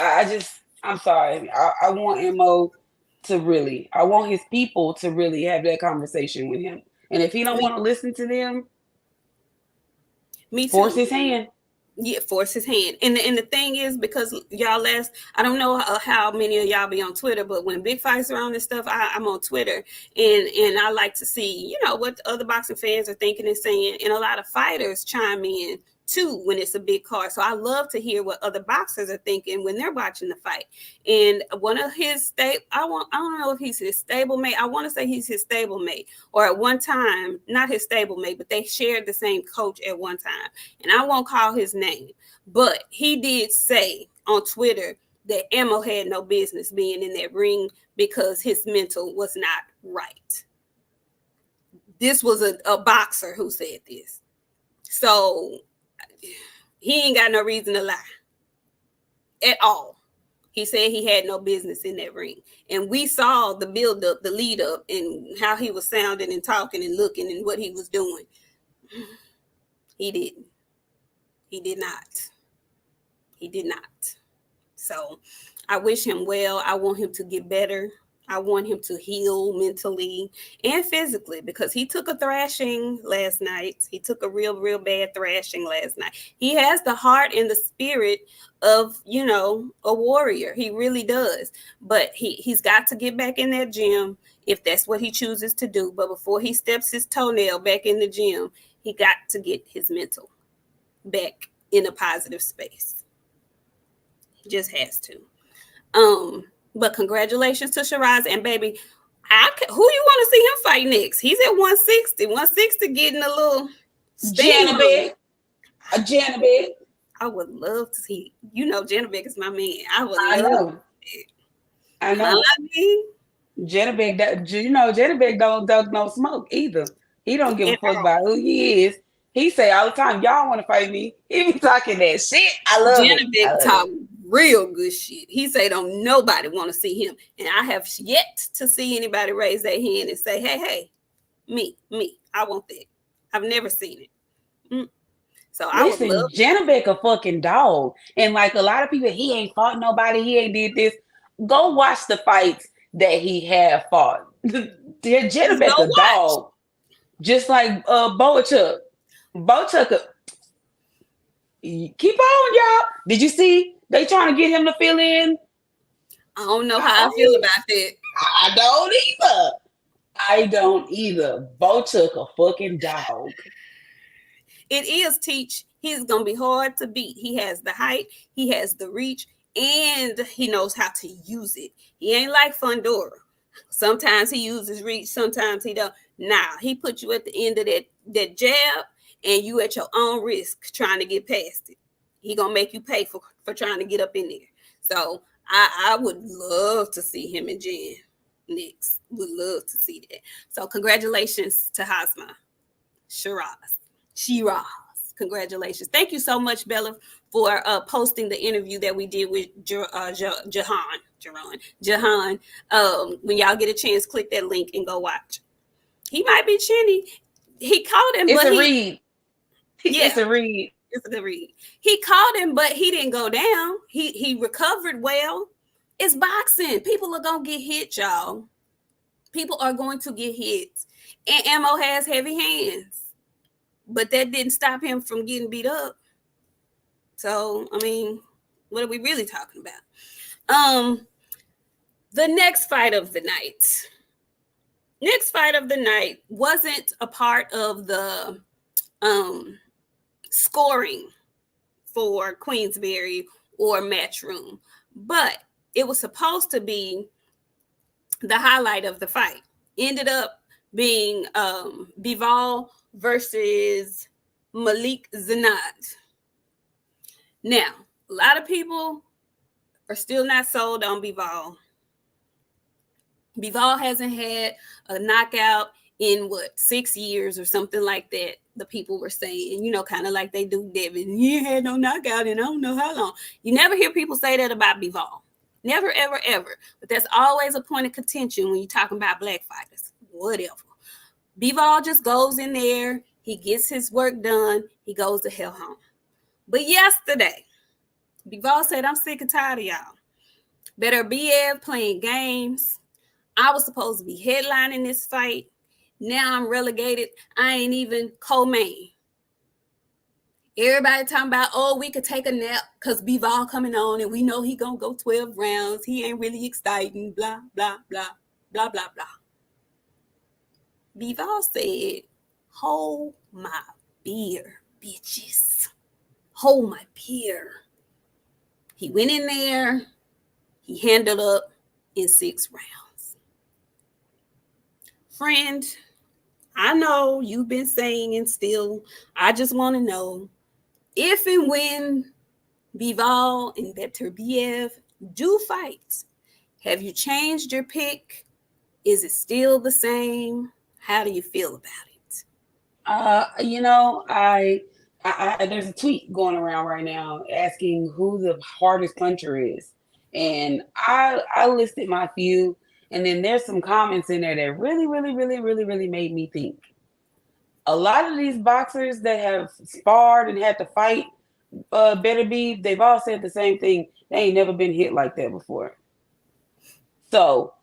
I'm sorry. I want Mo I want his people to really have that conversation with him. And if he don't want to listen to them, force his hand. Yeah, force his hand. And the thing is, because y'all I don't know how many of y'all be on Twitter, but when big fights are on and stuff, I'm on Twitter, and I like to see, what other boxing fans are thinking and saying, and a lot of fighters chime in too when it's a big card. So I love to hear what other boxers are thinking when they're watching the fight. And one of his I don't know if he's his stablemate. I want to say he's his stablemate, or at one time, not his stablemate, but they shared the same coach at one time. And I won't call his name, but he did say on Twitter that Emo had no business being in that ring because his mental was not right. This was a boxer who said this. So he ain't got no reason to lie at all. He said he had no business in that ring. And we saw the build up, the lead up, and how he was sounding and talking and looking and what he was doing. He didn't. He did not. He did not. So I wish him well. I want him to get better. I want him to heal mentally and physically because he took a thrashing last night. He took a real bad thrashing last night. He has the heart and the spirit of, a warrior. He really does. But he's got to get back in that gym if that's what he chooses to do. But before he steps his toenail back in the gym, he got to get his mental back in a positive space. He just has to. But congratulations to Shiraz and baby. Who you want to see him fight next? He's at 160. 160 getting a little Janabek. I would love to see. Janabek is my man. I know. Janabek don't duck no smoke either. He don't give a fuck about who he is. He say all the time, y'all want to fight me. He be talking that shit. I love Janabek talk real good shit. He say don't nobody want to see him. And I have yet to see anybody raise their hand and say, hey, me, I want that. I've never seen it. So I would love Janabek a fucking dog. And like a lot of people, he ain't fought nobody. He ain't did this. Go watch the fights that he have fought. Janabek a dog. Just like Boachuk. Boachuk, keep on, y'all. Did you see they trying to get him to fill in? I don't know how I feel about that. I don't either. Boachuk a fucking dog. It is, Teach. He's going to be hard to beat. He has the height, he has the reach, and he knows how to use it. He ain't like Fundora. Sometimes he uses reach, sometimes he don't. Nah, he put you at the end of that jab, and you at your own risk trying to get past it. He going to make you pay for trying to get up in there. So I would love to see him and Jan next. Would love to see that. So congratulations to Hasma. Shiraz. Congratulations. Thank you so much, Bella, for posting the interview that we did with Jahan. When y'all get a chance, click that link and go watch. He might be chinny. He called him, it's a read. Yeah, it's a read. It's a good read. He called him, but he didn't go down. He recovered well. It's boxing. People are gonna get hit, y'all. People are going to get hit. And Ammo has heavy hands. But that didn't stop him from getting beat up. So, I mean, what are we really talking about? The next fight of the night wasn't a part of the scoring for Queensberry or Matchroom, but it was supposed to be the highlight of the fight. Ended up being Bivol versus Malik Zanad. Now, a lot of people are still not sold on Bivol. Bivol hasn't had a knockout in 6 years or something like that. The people were saying, kind of like they do Devin. He had no knockout in I don't know how long. You never hear people say that about Bivol. Never, ever, ever. But that's always a point of contention when you're talking about black fighters. Whatever. Bivol just goes in there. He gets his work done. He goes to hell home. But yesterday, Bivol said, I'm sick and tired of y'all. Better BF playing games. I was supposed to be headlining this fight. Now I'm relegated. I ain't even co-main. Everybody talking about, we could take a nap because Bivol coming on and we know he going to go 12 rounds. He ain't really exciting, blah, blah, blah, blah, blah, blah. Bivol said, hold my beer, bitches. Hold my beer. He went in there. He handled up in 6 rounds. Friend, I know you've been saying and still, I just want to know if and when Bivol and Beterbiev do fight, have you changed your pick? Is it still the same? How do you feel about it? I there's a tweet going around right now asking who the hardest puncher is. And I listed my few, and then there's some comments in there that really made me think. A lot of these boxers that have sparred and had to fight Better Beef, they've all said the same thing. They ain't never been hit like that before. So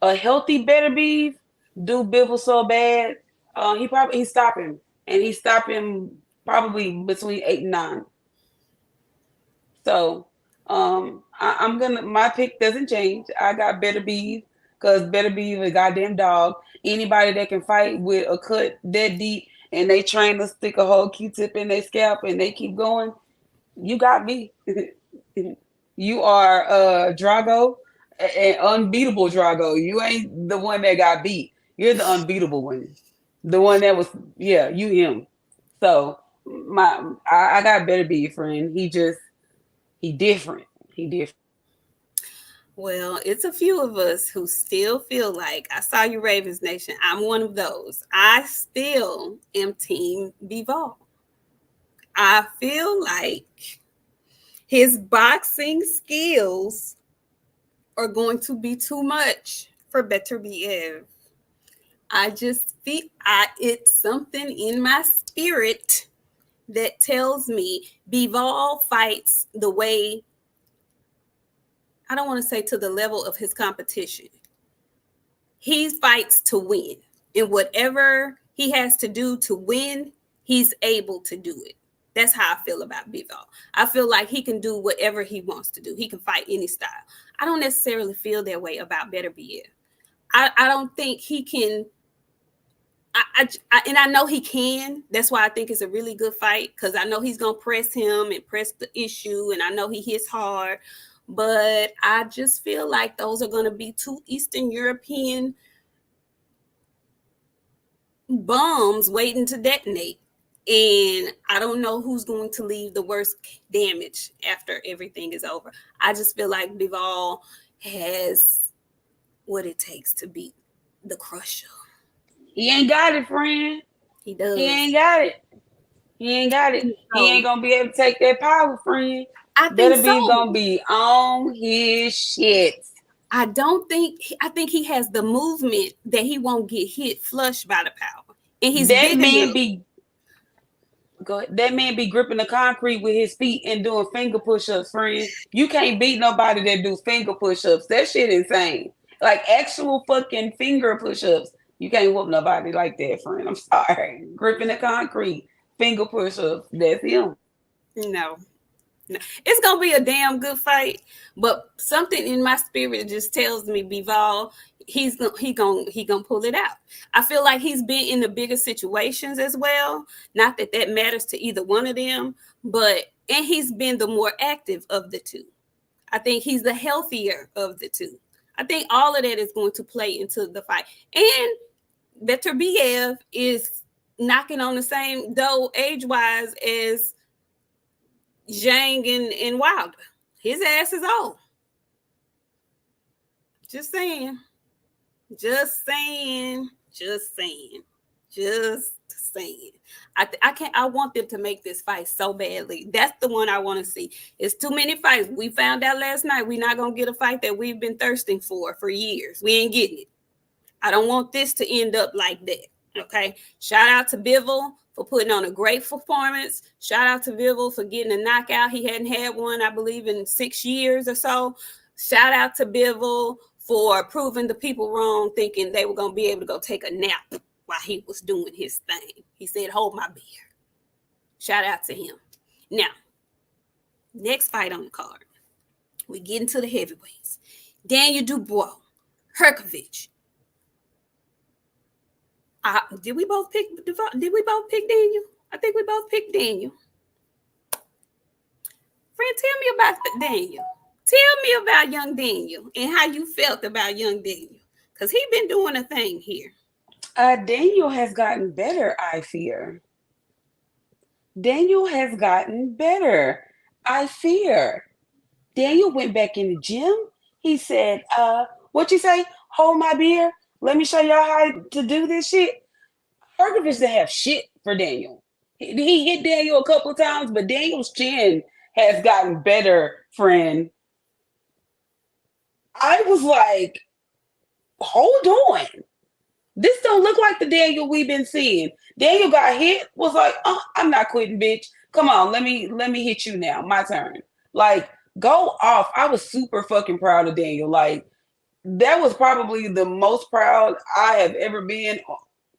a healthy Better Beef do Bivol so bad, he stop him, and he stop him probably between 8 and 9. So I'm gonna, my pick doesn't change. I got Better Beef because Better Beef is a goddamn dog. Anybody that can fight with a cut that deep and they train to stick a whole Q-tip in their scalp and they keep going, you got me. You are Drago, an unbeatable Drago. You ain't the one that got beat. You're the unbeatable one. The one that was, yeah, you him. So I got Better Beef, friend. He different. He different. Well, it's a few of us who still feel like I saw you, Ravens Nation. I'm one of those. I still am Team Bivol. I feel like his boxing skills are going to be too much for Beterbiev. I just feel it's something in my spirit that tells me Bivol fights the way, I don't want to say to the level of his competition. He fights to win. And whatever he has to do to win, he's able to do it. That's how I feel about Bivol. I feel like he can do whatever he wants to do. He can fight any style. I don't necessarily feel that way about Beterbiev. I don't think he can. And I know he can. That's why I think it's a really good fight, because I know he's going to press him and press the issue, and I know he hits hard. But I just feel like those are going to be two Eastern European bombs waiting to detonate. And I don't know who's going to leave the worst damage after everything is over. I just feel like Bivol has what it takes to beat the Crusher. He ain't got it, friend. He does. He ain't got it. He ain't got it. He ain't gonna be able to take that power, friend. I think Better so. Be gonna be on his shit. I think he has the movement that he won't get hit flush by the power. And he's that big man enough. be go ahead. That man be gripping the concrete with his feet and doing finger push-ups, friend. You can't beat nobody that do finger push-ups. That shit insane. Like actual fucking finger push-ups. You can't whoop nobody like that, friend. I'm sorry. Gripping the concrete, finger push-ups. That's him. No. It's gonna be a damn good fight, but something in my spirit just tells me Bivol, he gonna pull it out. I feel like he's been in the bigger situations as well. Not that that matters to either one of them, and he's been the more active of the two. I think he's the healthier of the two. I think all of that is going to play into the fight. And Beterbiev is knocking on the same door age-wise as Zhang and Wilder. His ass is old. Just saying. Just saying. Just saying. Just saying. I want them to make this fight so badly. That's the one I want to see. It's too many fights. We found out last night we're not going to get a fight that we've been thirsting for years. We ain't getting it. I don't want this to end up like that. Okay. Shout out to Bivol for putting on a great performance. Shout out to Bivol for getting a knockout. He hadn't had one, I believe, in 6 years or so. Shout out to Bivol for proving the people wrong, thinking they were going to be able to go take a nap while he was doing his thing. He said, hold my beer. Shout out to him. Now, next fight on the card. We get into the heavyweights. Daniel Dubois, Herkovich. Did we both pick Daniel? I think we both picked Daniel. Friend, tell me about Daniel. Tell me about young Daniel and how you felt about young Daniel. Because he's been doing a thing here. Daniel has gotten better, I fear. Daniel has gotten better, I fear. Daniel went back in the gym. He said, what you say? Hold my beer. Let me show y'all how to do this shit. Herkovich to have shit for Daniel. He hit Daniel a couple of times, but Daniel's chin has gotten better, friend. I was like, hold on. This don't look like the Daniel we've been seeing. Daniel got hit, was like, I'm not quitting, bitch. Come on, let me hit you now. My turn. Like, go off. I was super fucking proud of Daniel. Like, that was probably the most proud I have ever been,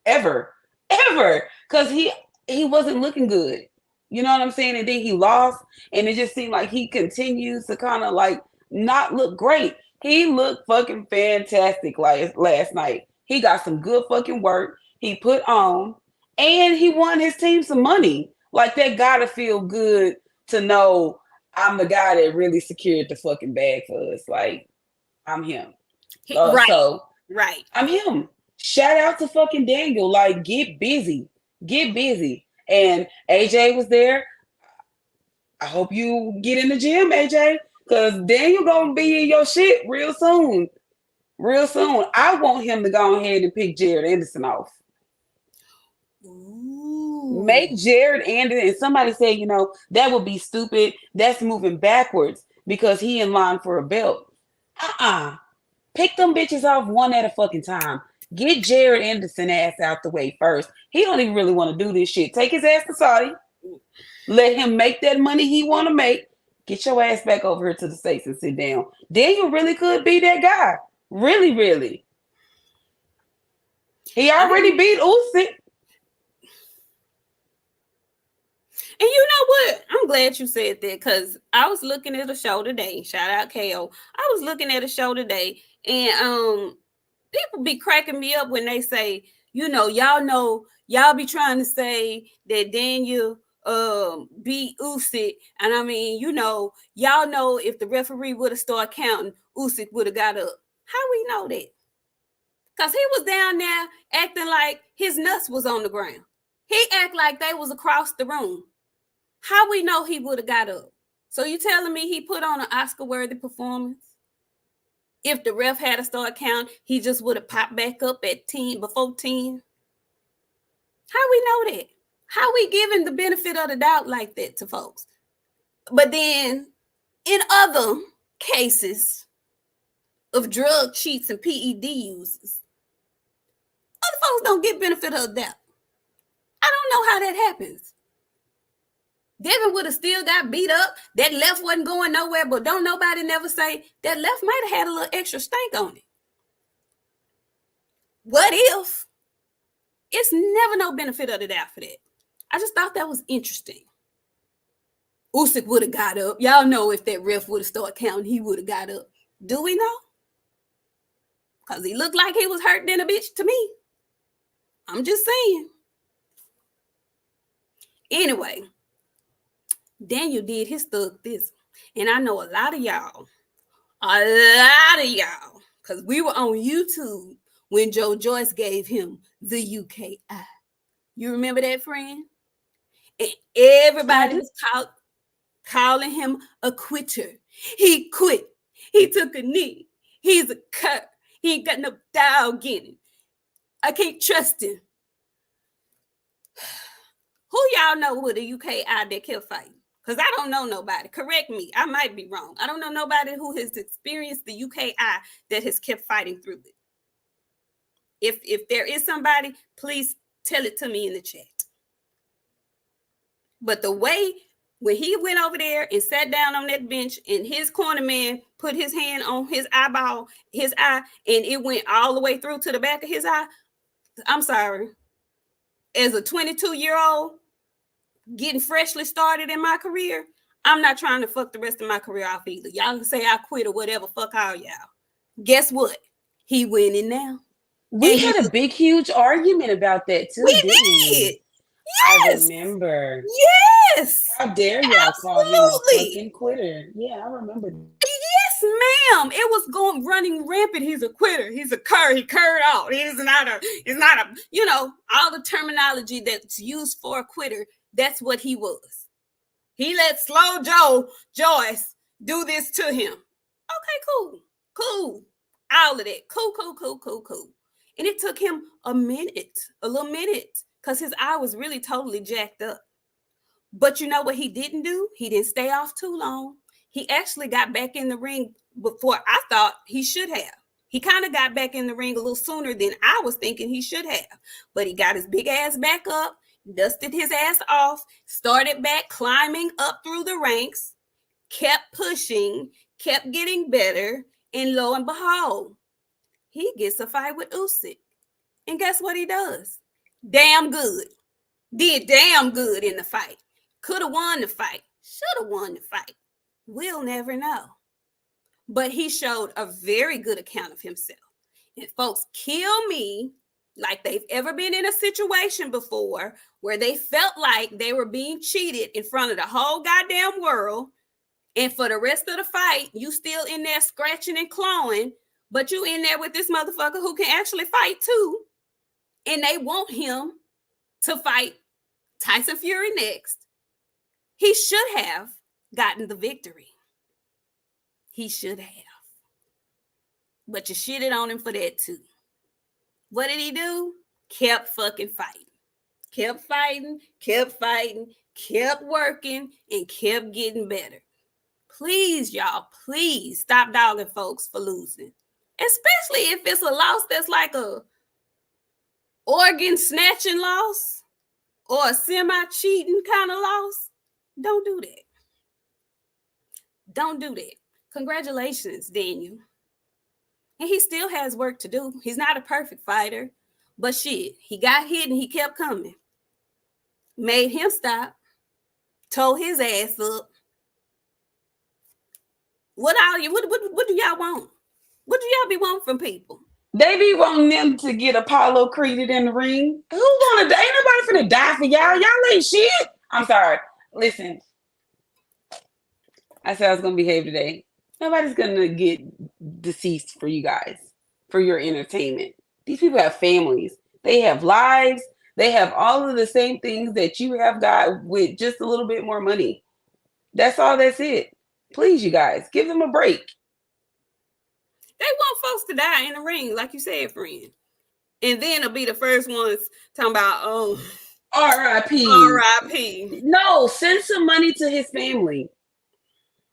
ever, ever. Cause he wasn't looking good. You know what I'm saying? And then he lost, and it just seemed like he continues to kind of like not look great. He looked fucking fantastic like last night. He got some good fucking work he put on, and he won his team some money. Like, that gotta feel good to know I'm the guy that really secured the fucking bag for us. Like, I'm him. Right. So Right. I'm him. Shout out to fucking Daniel. Like, get busy. Get busy. And AJ was there. I hope you get in the gym, AJ, because Daniel gonna be in your shit real soon. Real soon. I want him to go ahead and pick Jared Anderson off. Ooh. Make Jared Anderson, and somebody said, that would be stupid. That's moving backwards because he in line for a belt. Pick them bitches off one at a fucking time. Get Jared Anderson ass out the way first. He don't even really want to do this shit. Take his ass to Saudi. Let him make that money he want to make. Get your ass back over here to the States and sit down. Daniel really could be that guy. Really, really. He already beat Usyk. And you know what? I'm glad you said that, because I was looking at a show today. Shout out KO. I was looking at a show today, and people be cracking me up when they say, y'all be trying to say that Daniel beat Usyk, and I mean, y'all know if the referee would have started counting, Usyk would have got up. How we know that? Because he was down there acting like his nuts was on the ground. He act like they was across the room. How we know he would have got up? So you telling me he put on an Oscar-worthy performance? If the ref had to start count, he just would have popped back up at 10 before 10. How we know that? How we giving the benefit of the doubt like that to folks? But then in other cases of drug cheats and PED users, other folks don't get benefit of the doubt. I don't know how that happens. Devin would have still got beat up. That left wasn't going nowhere, but don't nobody never say that left might have had a little extra stank on it. What if? It's never no benefit of the doubt for that. I just thought that was interesting. Usyk would have got up. Y'all know if that ref would have started counting, he would have got up. Do we know? Because he looked like he was hurt than a bitch to me. I'm just saying. Anyway, Daniel did his thug this. And I know a lot of y'all, because we were on YouTube when Joe Joyce gave him the UKI. You remember that, friend? And everybody was calling him a quitter. He quit. He took a knee. He's a cut. He ain't got no dog in him. I can't trust him. Who y'all know with a UKI that kept fighting? Because I don't know nobody. Correct me. I might be wrong. I don't know nobody who has experienced the UKI that has kept fighting through it. If there is somebody, please tell it to me in the chat. But the way when he went over there and sat down on that bench and his corner man put his hand on his eye, and it went all the way through to the back of his eye. I'm sorry. As a 22-year-old getting freshly started in my career, I'm not trying to fuck the rest of my career off either. Y'all can say I quit or whatever. Fuck all y'all. Guess what? He winning now. We had a big, huge argument about that too. We did. Yes. I remember. Yes. How dare y'all call him a fucking quitter? Yeah, I remember. Yes, ma'am. It was running rampant. He's a quitter. He's a cur. He curred out. He's not a, all the terminology that's used for a quitter. That's what he was. He let Slow Joe Joyce do this to him. Okay, cool. All of that. Cool. And it took him a little minute, because his eye was really totally jacked up. But you know what he didn't do? He didn't stay off too long. he actually got back in the ring before I thought he should have. He kind of got back in the ring a little sooner than I was thinking he should have. But he got his big ass back up, dusted his ass off, started back climbing up through the ranks, kept pushing, kept getting better, and lo and behold, he gets a fight with Usyk. And guess what he does? Damn good. Did damn good in the fight. Could have won the fight. Should have won the fight. We'll never know. But he showed a very good account of himself. And folks kill me like they've ever been in a situation before where they felt like they were being cheated in front of the whole goddamn world. And for the rest of the fight, you still in there scratching and clawing, but you in there with this motherfucker who can actually fight too. And they want him to fight Tyson Fury next. He should have gotten the victory. He should have. But you shitted on him for that too. What did he do? Kept fucking fighting. Kept fighting, kept working, and kept getting better. Please, y'all, please stop dogging folks for losing. Especially if it's a loss that's like a organ snatching loss or a semi-cheating kind of loss. Don't do that. Don't do that. Congratulations, Daniel. And he still has work to do. He's not a perfect fighter, but shit, he got hit and he kept coming. Made him stop. Told his ass up. What do y'all want? What do y'all be wanting from people? They be wanting them to get Apollo created in the ring. Who gonna die? Ain't nobody finna die for y'all. Y'all ain't shit. I'm sorry. Listen. I said I was gonna behave today. Nobody's gonna get deceased for you guys, for your entertainment. These people have families. They have lives. They have all of the same things that you have got with just a little bit more money. That's all. That's it. Please, you guys, give them a break. They want folks to die in the ring, like you said, friend. And then it'll be the first ones talking about, oh, R.I.P. R.I.P. No, send some money to his family.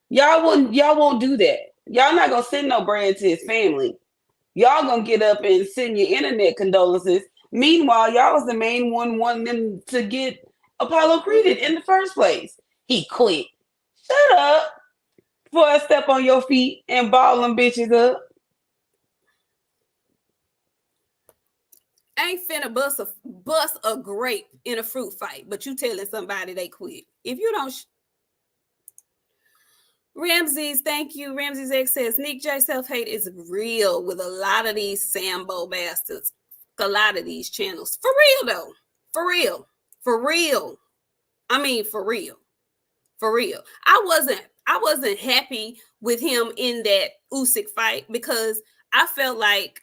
Y'all won't do that. Y'all not gonna send no bread to his family. Y'all gonna get up and send your internet condolences. Meanwhile, y'all was the main one wanting them to get Apollo created in the first place. He quit. Shut up before I step on your feet and ball them bitches up. Ain't finna bust a grape in a fruit fight, but you telling somebody they quit. If you don't... Ramses, thank you. Ramses X says, Nik J self-hate is real with a lot of these Sambo bastards. A lot of these channels. For real, though. For real. For real. I mean, for real. For real. I wasn't happy with him in that Usyk fight because I felt like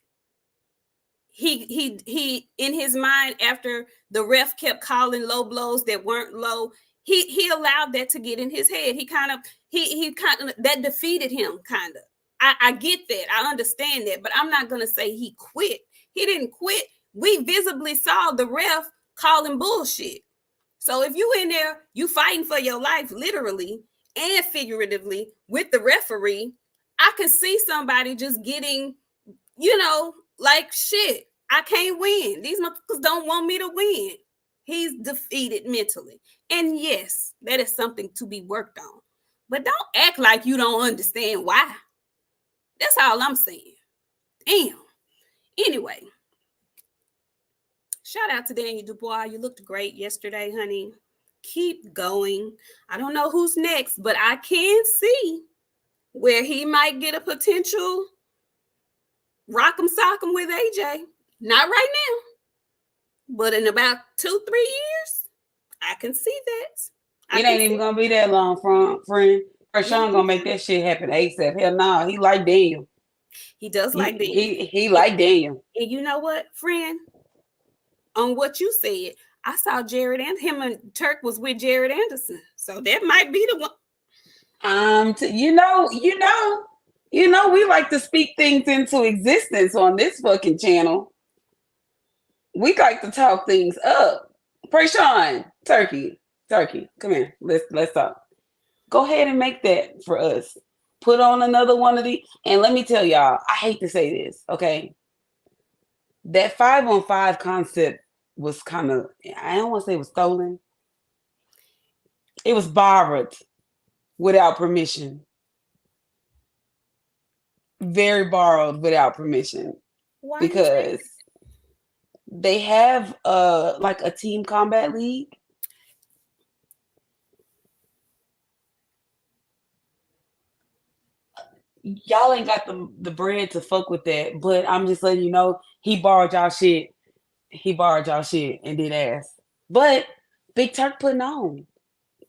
he in his mind, after the ref kept calling low blows that weren't low, he allowed that to get in his head. He kind of that defeated him, kind of. I get that. I understand that, but I'm not gonna say he quit. He didn't quit. We visibly saw the ref calling bullshit. So if you in there, you fighting for your life, literally and figuratively, with the referee, I can see somebody just getting, like, shit, I can't win. These motherfuckers don't want me to win. He's defeated mentally. And yes, that is something to be worked on. But don't act like you don't understand why. That's all I'm saying. Damn. Anyway, shout out to Daniel Dubois. You looked great yesterday, honey. Keep going. I don't know who's next, but I can see where he might get a potential rock'em sock'em with AJ. Not right now, but in about 2-3 years, I can see that. It ain't even gonna be that long, friend. Sean gonna make that shit happen ASAP. Hell no, he like Daniel. He does like Daniel. He like Daniel. And you know what, friend? On what you said, I saw Jared and him and Turk was with Jared Anderson, so that might be the one. We like to speak things into existence on this fucking channel. We like to talk things up. Sean, Turkey, come here. Let's talk. Go ahead and make that for us. Put on another one of these. And let me tell y'all, I hate to say this, okay? That 5-on-5 concept was kind of, I don't want to say it was stolen. It was borrowed without permission. Very borrowed without permission. Why you say Because they have like a team combat league. Y'all ain't got the bread to fuck with that, but I'm just letting you know he borrowed y'all shit. He borrowed y'all shit and did ass. But Big Turk putting on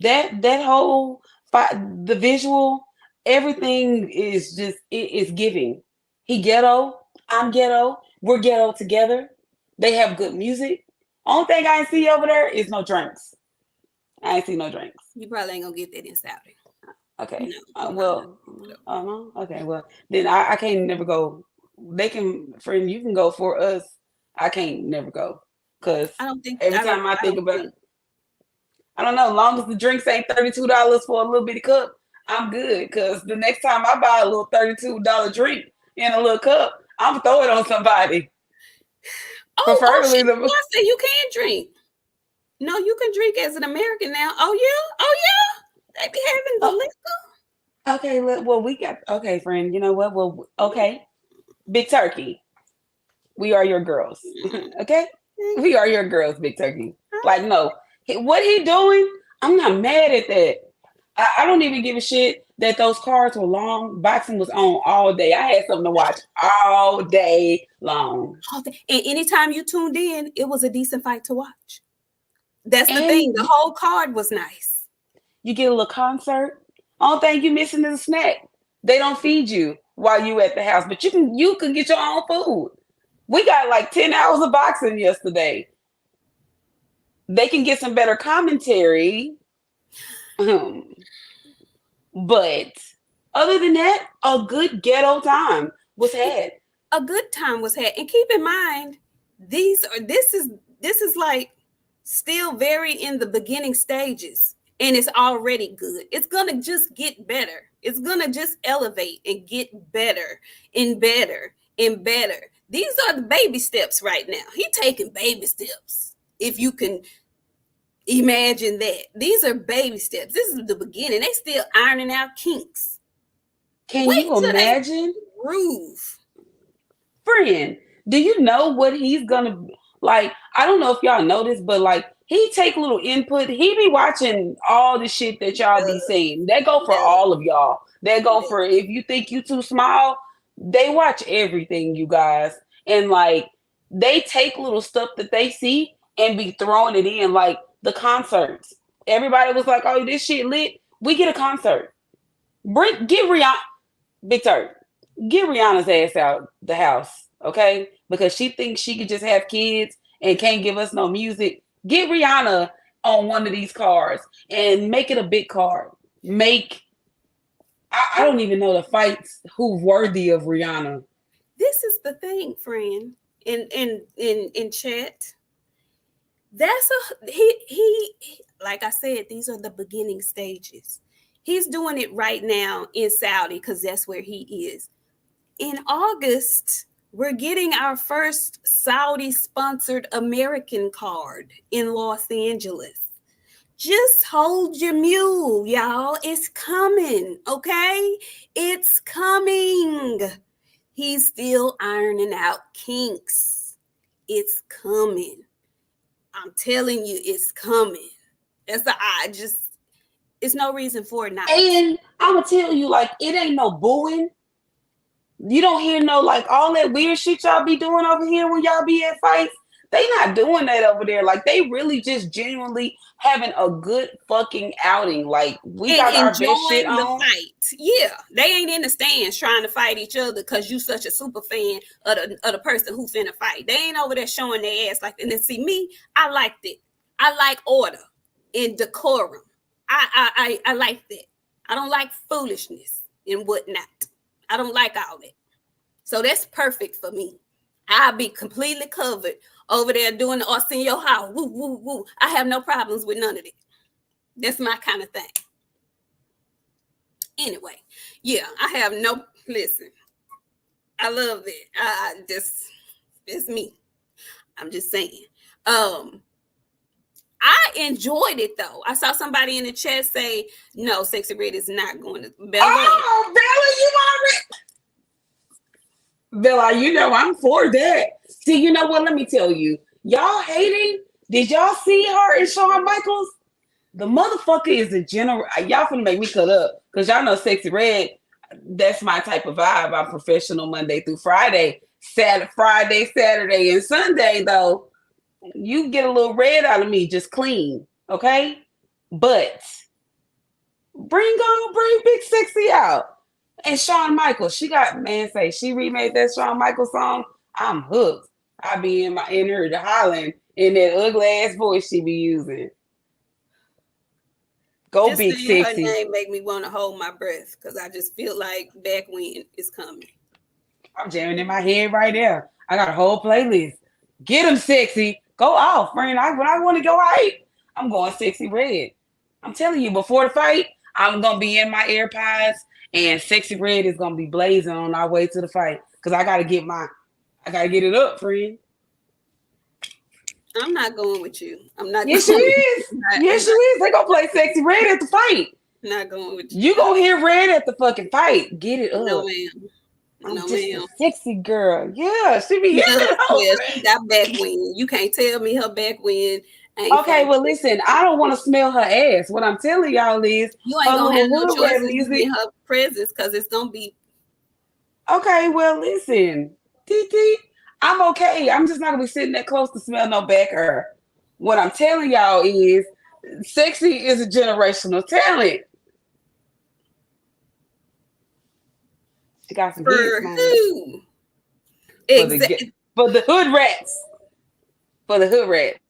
that whole the visual, everything is just it is giving. He ghetto, I'm ghetto, we're ghetto together. They have good music. Only thing I see over there is no drinks. I ain't see no drinks. you probably ain't gonna get that in Saudi? Okay. No, Well, no. okay. Well, then I can't never go. They can, friend, you can go for us. I can't never go because I don't think every I don't. time I I think don't about, think. I don't know. As long as the drinks ain't $32 for a little bitty cup, I'm good. Because the next time I buy a little $32 drink in a little cup, I'm gonna throw it on somebody. Oh, Preferably shit! the. I said you can drink. No, you can drink as an American now. Oh yeah, oh yeah. They be having the Oh, liquor. okay. Well, we got okay, friend. You know what? Well, okay. Big Turkey. We are your girls. Okay? We are your girls, Big Turkey. Like, no. What he doing, I'm not mad at that. I don't even give a shit that those cards were long. Boxing was on all day. I had something to watch all day long. And anytime you tuned in, it was a decent fight to watch. That's the thing. The And whole card was nice. you get a little concert. Only thing you missing is a snack. They don't feed you while you at the house, but you can get your own food. We got like 10 hours of boxing yesterday. They can get some better commentary. But other than that, a good ghetto time was had. A good time was had. And keep in mind, this is like still very in the beginning stages. And it's already good. It's gonna just get better. It's gonna just elevate and get better and better and better. These are the baby steps right now. He taking baby steps. If you can imagine that. These are baby steps. This is the beginning. They still ironing out kinks. Can Wait you till they imagine? groove. Friend, do you know what he's gonna like? I don't know if y'all know this, but like he take little input. He be watching all the shit that y'all be saying. That go for all of y'all. That go for if you think you too small, they watch everything, you guys. And like they take little stuff that they see and be throwing it in, like the concerts. Everybody was like, "Oh, this shit lit." We get a concert. Get Rihanna, Big Turk. Get Rihanna's ass out the house, okay? Because she thinks she could just have kids and can't give us no music. Get Rihanna on one of these cars and make it a big card. I don't even know the fights who's worthy of Rihanna. This is the thing, friend. In chat, that's he like I said, these are the beginning stages. He's doing it right now in Saudi because that's where he is. In August, we're getting our first Saudi sponsored American card in Los Angeles. Just hold your mule, y'all. It's coming, okay? It's coming. He's still ironing out kinks. It's coming. I'm telling you, it's coming. It's no reason for it not. And I'm gonna tell you, like, it ain't no booing. You don't hear no like all that weird shit y'all be doing over here when y'all be at fights. They not doing that over there. Like they really just genuinely having a good fucking outing. Like we And got our best shit enjoying the on. fight. Yeah, they ain't in the stands trying to fight each other because you such a super fan of the person who finna fight. They ain't over there showing their ass like that. And then see me, I liked it. I like order and decorum. I like that. I don't like foolishness and whatnot. I don't like all that. So that's perfect for me. I'll be completely covered over there doing the Arsenio house. Woo, woo, woo. I have no problems with none of it. That's my kind of thing. Anyway, yeah, I have no listen. I love it. I just it's me. I'm just saying. I enjoyed it though. I saw somebody in the chat say, "No, Sexy Red is not going to Bella." Oh, Bella, you know I'm for that. See, you know what? Let me tell you. Y'all hating? Did y'all see her and Shawn Michaels? The motherfucker is a general. Y'all finna make me cut up because y'all know Sexy Red. That's my type of vibe. I'm professional Monday through Friday. Friday, Saturday, and Sunday though. You get a little red out of me, just clean, okay? But bring Big Sexy out. And Shawn Michaels, she got she remade that Shawn Michaels song. I'm hooked. I be in her hollering in that ugly ass voice she be using. Go just Big saying Sexy. her name make me want to hold my breath because I just feel like Backwind is coming. I'm jamming in my head right there. I got a whole playlist. Get him Sexy. Go off, friend. When I want to go out, I'm going Sexy Red. I'm telling you, before the fight, I'm gonna be in my AirPods, and Sexy Red is gonna be blazing on our way to the fight. Cause I gotta get it up, friend. I'm not going with you. I'm not. Yes, going she is. Yes, she is. They gonna play Sexy Red at the fight. Not going with you. You gonna hear Red at the fucking fight. Get it up. No, ma'am. I'm No, just ma'am. a sexy girl. Yeah, she be hitting Yeah, she got Backwind. You can't tell me her Backwind ain't Okay, well, listen, I don't want to smell her ass. What I'm telling y'all is you ain't her gonna have no little choice red in music. her presence because it's gonna be Okay, well, listen, TT, I'm okay. I'm just not gonna be sitting that close to smell no back her. What I'm telling y'all is Sexy is a generational talent. She got some hits, man. who? For the hood rats. For the hood rat.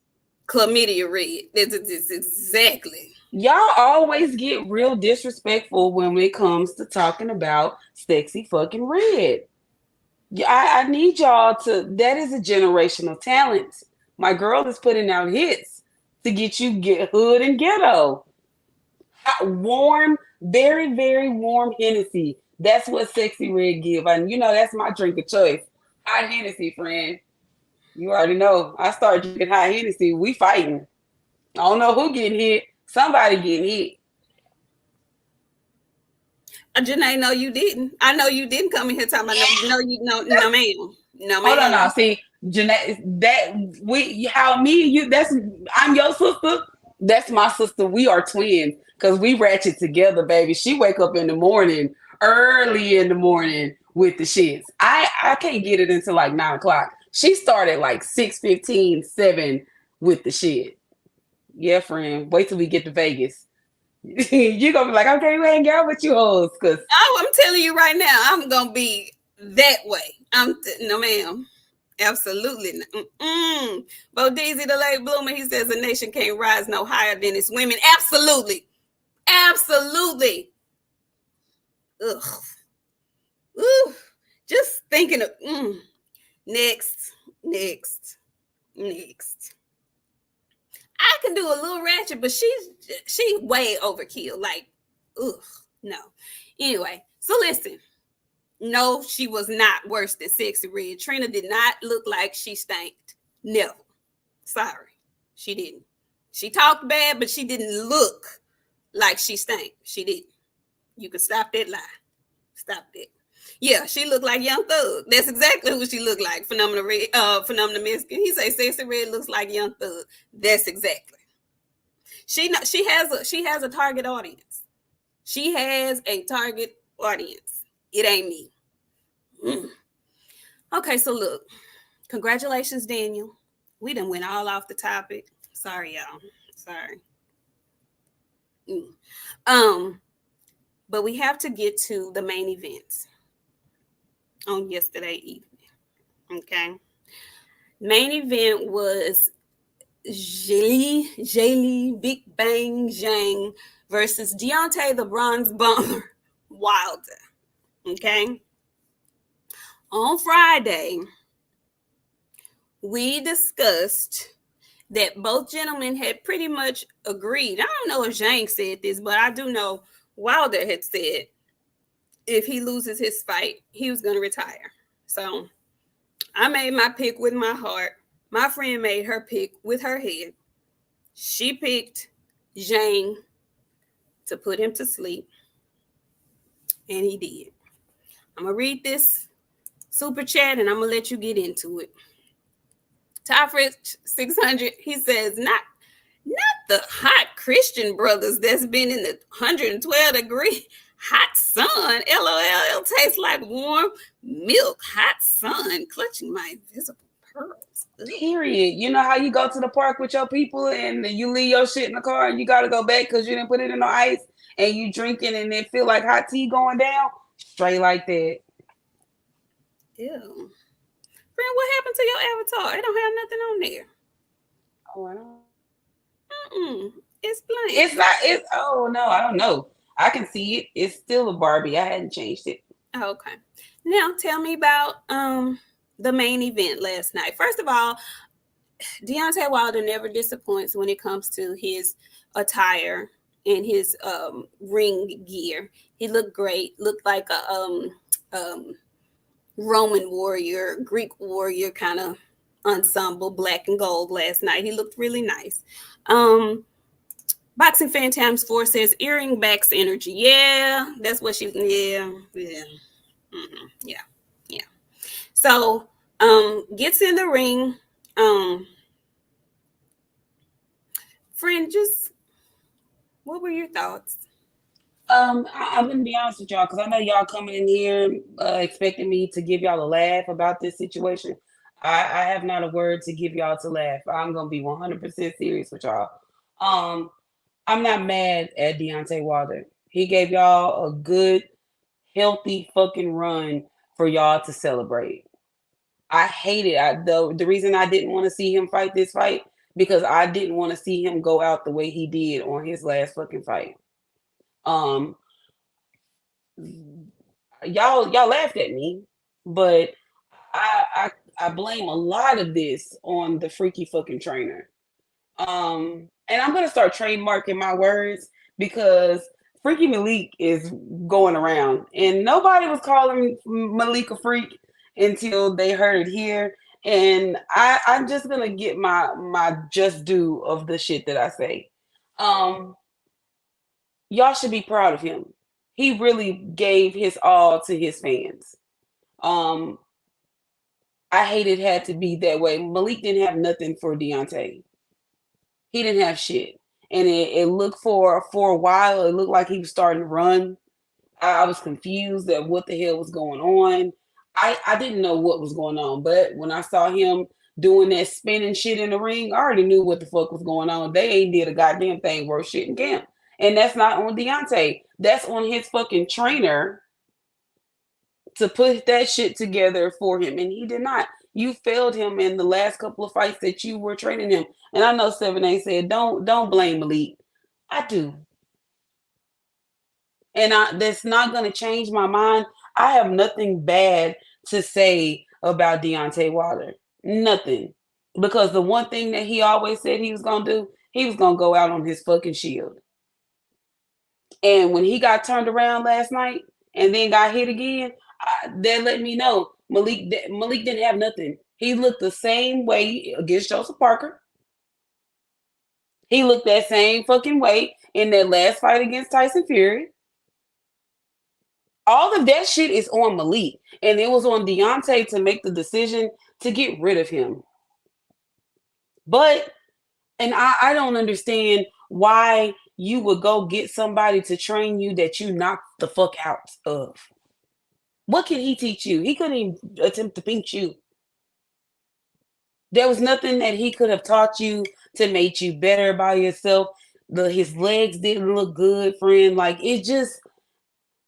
Chlamydia Red. That's exactly. Y'all always get real disrespectful when it comes to talking about Sexy fucking Red. I need y'all to. That is a generational talent. My girl is putting out hits to get hood and ghetto. Warm, very, very warm Hennessy. That's what Sexy Red give. And you know that's my drink of choice. Hot Hennessy, friend. You already know. I start drinking hot Hennessy. We fighting. I don't know who getting hit. Somebody getting hit. Janae, no, you didn't. I know you didn't come in here talking about no, no, ma'am. No, ma'am. Hold on now. See, Jeanette, I'm your sister. That's my sister. We are twins because we ratchet together, baby. She wake up in the morning, early in the morning with the shits. I can't get it until like 9:00. She started like 6:15, 7 with the shit. Yeah, friend. Wait till we get to Vegas. You're gonna be like, okay, we hang out with you hoes. Cause I'm telling you right now, I'm gonna be that way. No, ma'am. Absolutely not. Bo Deezy, the late bloomer, he says a nation can't rise no higher than its women. Absolutely. Absolutely. Ugh. Ooh. Just thinking of next. I can do a little ratchet, but she way overkill. Like, ugh, no. Anyway, so listen. No, she was not worse than Sexy Red. Trina did not look like she stank. Never. Sorry. She didn't. She talked bad, but she didn't look like she stank. She didn't. You can stop that lie. Stop that. Yeah, she looked like Young Thug. That's exactly who she looked like. Phenomena Mexican. He say Sexy Red looks like Young Thug. That's exactly. She has a target audience. She has a target audience. It ain't me. Okay, so look. Congratulations, Daniel. We done went all off the topic. Sorry, y'all. Sorry. But we have to get to the main events on yesterday evening. Okay. Main event was Jaylee Big Bang Zhang versus Deontay the Bronze Bomber Wilder. Okay. On Friday, we discussed that both gentlemen had pretty much agreed. I don't know if Zhang said this, but I do know Wilder had said if he loses his fight, he was going to retire. So I made my pick with my heart. My friend made her pick with her head. She picked Zhang to put him to sleep, and he did. I'm going to read this super chat and I'm going to let you get into it. Toffrich 600, he says, not the hot Christian brothers that's been in the 112-degree hot sun. LOL, it tastes like warm milk, hot sun, clutching my invisible pearls. Ugh. Period. You know how you go to the park with your people and you leave your shit in the car and you got to go back because you didn't put it in the ice and you drinking and it feel like hot tea going down? Straight like that. Ew. Friend, what happened to your avatar? It don't have nothing on there. Oh, I don't. It's blank. It's not. It's. Oh no, I don't know. I can see it. It's still a Barbie. I hadn't changed it. Okay. Now tell me about the main event last night. First of all, Deontay Wilder never disappoints when it comes to his attire and his ring gear. He looked great. Looked like a Roman warrior, Greek warrior kind of ensemble, black and gold last night. He looked really nice. Boxing Fan Times 4 says earring backs energy. Yeah, that's what she. Yeah. So, gets in the ring. Friend, just what were your thoughts? I'm gonna be honest with y'all because I know y'all coming in here expecting me to give y'all a laugh about this situation. I have not a word to give y'all to laugh. I'm gonna be 100% serious with y'all. I'm not mad at Deontay Wilder. He gave y'all a good, healthy fucking run for y'all to celebrate. I hate it. The reason I didn't want to see him fight this fight because I didn't want to see him go out the way he did on his last fucking fight. Y'all laughed at me, but I blame a lot of this on the freaky fucking trainer. And I'm gonna start trademarking my words because Freaky Malik is going around, and nobody was calling Malik a freak until they heard it here. And I'm just gonna get my just due of the shit that I say. Y'all should be proud of him. He really gave his all to his fans. I hate it had to be that way. Malik didn't have nothing for Deontay. He didn't have shit. And it looked for a while, it looked like he was starting to run. I was confused at what the hell was going on. I didn't know what was going on, but when I saw him doing that spinning shit in the ring, I already knew what the fuck was going on. They ain't did a goddamn thing worth shit in camp. And that's not on Deontay. That's on his fucking trainer to put that shit together for him. And he did not. You failed him in the last couple of fights that you were training him. And I know 7A said, don't blame Malik. I do. And that's not going to change my mind. I have nothing bad to say about Deontay Wilder. Nothing. Because the one thing that he always said he was going to do, he was going to go out on his fucking shield. And when he got turned around last night and then got hit again, that let me know Malik didn't have nothing. He looked the same way against Joseph Parker. He looked that same fucking way in that last fight against Tyson Fury. All of that shit is on Malik. And it was on Deontay to make the decision to get rid of him. But, and I don't understand why you would go get somebody to train you that you knocked the fuck out of. What can he teach you? He couldn't even attempt to beat you. There was nothing that he could have taught you to make you better by yourself. His legs didn't look good, friend. Like, it just,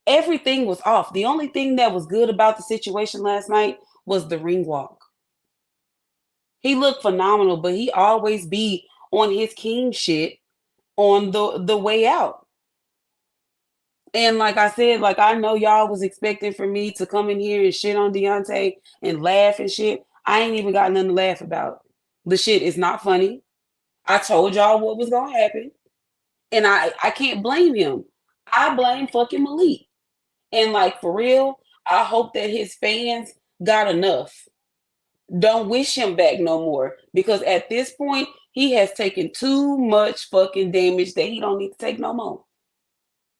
everything was off. The only thing that was good about the situation last night was the ring walk. He looked phenomenal, but he always be on his king shit on the way out. And like I said, like I know y'all was expecting for me to come in here and shit on Deontay and laugh and shit. I ain't even got nothing to laugh about. The shit is not funny. I told y'all what was gonna happen. And I can't blame him. I blame fucking Malik. And like for real, I hope that his fans got enough. Don't wish him back no more because at this point he has taken too much fucking damage that he don't need to take no more.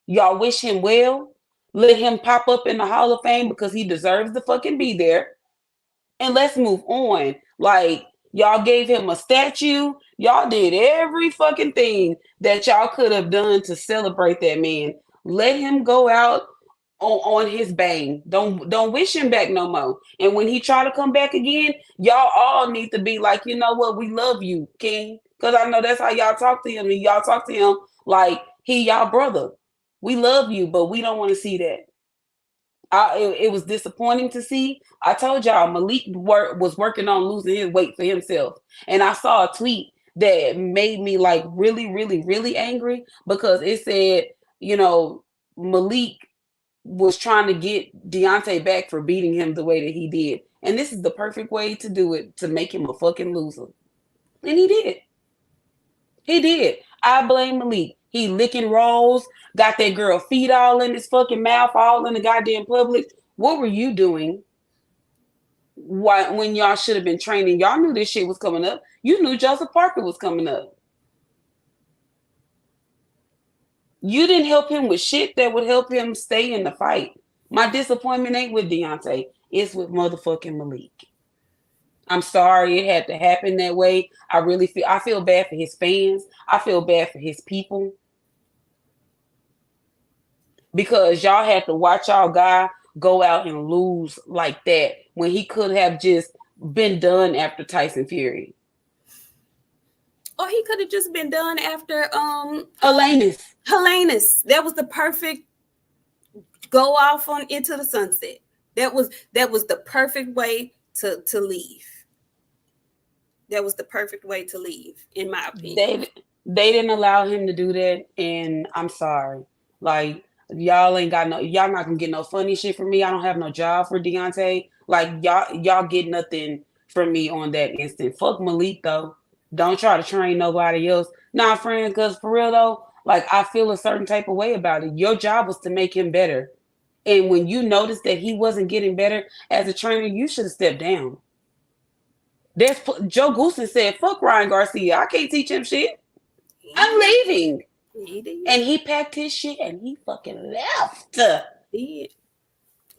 Y'all wish him well. Let him pop up in the Hall of Fame because he deserves to fucking be there. And let's move on. Like, y'all gave him a statue. Y'all did every fucking thing that y'all could have done to celebrate that man. Let him go out on his bang. Don't wish him back no more. And when he try to come back again, y'all all need to be like, you know what, we love you, King. Because I know that's how y'all talk to him. And y'all talk to him like he y'all brother. We love you, but we don't want to see that. It was disappointing to see. I told y'all Malik was working on losing his weight for himself. And I saw a tweet that made me like really, really, really angry because it said, you know, Malik was trying to get Deontay back for beating him the way that he did. And this is the perfect way to do it, to make him a fucking loser. And he did. He did. I blame Malik. He licking rolls, got that girl feet all in his fucking mouth, all in the goddamn public. What were you doing? Why, when y'all should have been training? Y'all knew this shit was coming up. You knew Joseph Parker was coming up. You didn't help him with shit that would help him stay in the fight. My disappointment ain't with Deontay. It's with motherfucking Malik. I'm sorry it had to happen that way. I feel bad for his fans. I feel bad for his people. Because y'all had to watch y'all guy go out and lose like that when he could have just been done after Tyson Fury. Or he could have just been done after Helenius. That was the perfect go off on into the sunset. That was the perfect way to leave. That was the perfect way to leave, in my opinion. They didn't allow him to do that, and I'm sorry. Like, y'all not gonna get no funny shit from me. I don't have no job for Deontay. Like, y'all get nothing from me on that instant. Fuck Malik though. Don't try to train nobody else. Nah, friend, because for real though, like I feel a certain type of way about it. Your job was to make him better. And when you noticed that he wasn't getting better as a trainer, you should have stepped down. Joe Goosen said, fuck Ryan Garcia. I can't teach him shit. I'm leaving. And he packed his shit and he fucking left. Ain't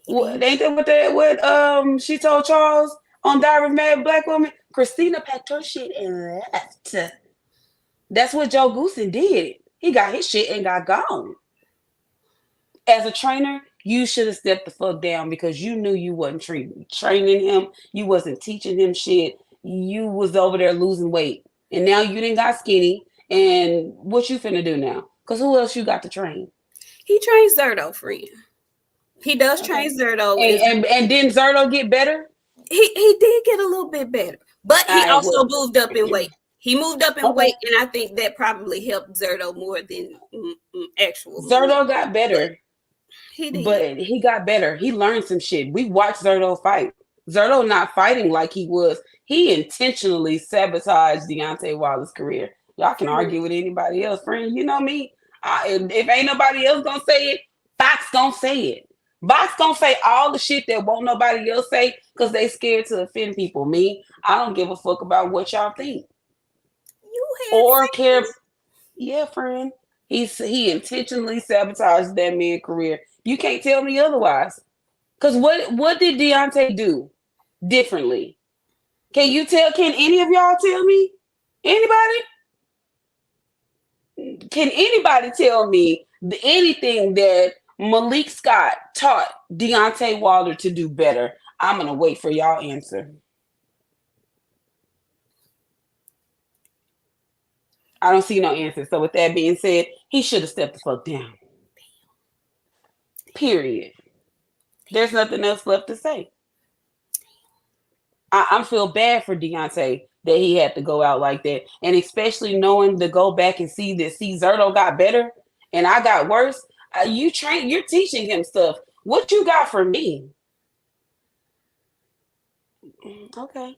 that what she told Charles on Diary of a Mad Black Woman? Christina packed her shit and left. That's what Joe Goosen did. He got his shit and got gone. As a trainer, you should have stepped the fuck down because you knew you wasn't training him. You wasn't teaching him shit. You was over there losing weight. And now you didn't got skinny. And what you finna do now? Because who else you got to train? He trains Zerto, friend. He does train Zerto. And didn't Zerto get better? He did get a little bit better. But he also moved up in weight. He moved up in weight, and I think that probably helped Zerto more than actual. Zerto got better. He did. But he got better. He learned some shit. We watched Zerto fight. Zerto not fighting like he was. He intentionally sabotaged Deontay Wilder's career. Y'all can argue with anybody else, friend. You know me. If ain't nobody else gonna say it, Box gonna say it. Box gonna say all the shit that won't nobody else say because they scared to offend people. Me, I don't give a fuck about what y'all think. Or care. Yeah, friend. He intentionally sabotaged that man's career. You can't tell me otherwise. Because what did Deontay do differently? Can any of y'all tell me? Anybody? Can anybody tell me anything that Malik Scott taught Deontay Wilder to do better? I'm going to wait for y'all answer. I don't see no answer. So with that being said, he should have stepped the fuck down. Period. There's nothing else left to say. I feel bad for Deontay that he had to go out like that. And especially knowing to go back and see Zerto got better and I got worse. You're teaching him stuff. What you got for me? Okay.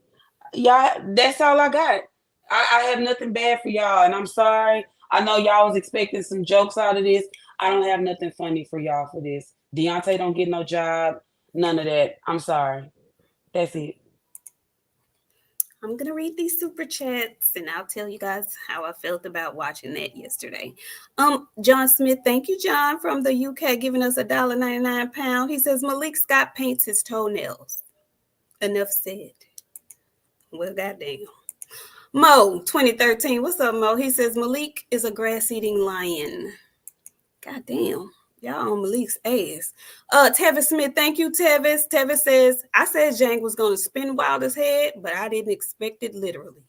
Y'all, that's all I got. I have nothing bad for y'all, and I'm sorry. I know y'all was expecting some jokes out of this. I don't have nothing funny for y'all for this. Deontay don't get no job. None of that. I'm sorry. That's it. I'm going to read these super chats and I'll tell you guys how I felt about watching that yesterday. John Smith, thank you, John, from the UK, giving us $1.99. He says Malik Scott paints his toenails. Enough said. Well, goddamn. Mo, 2013. What's up, Mo? He says Malik is a grass-eating lion. Goddamn. Y'all on Malik's ass. Tevis Smith, thank you, Tevis. Tevis says, I said Jang was going to spin Wilder's head, but I didn't expect it literally.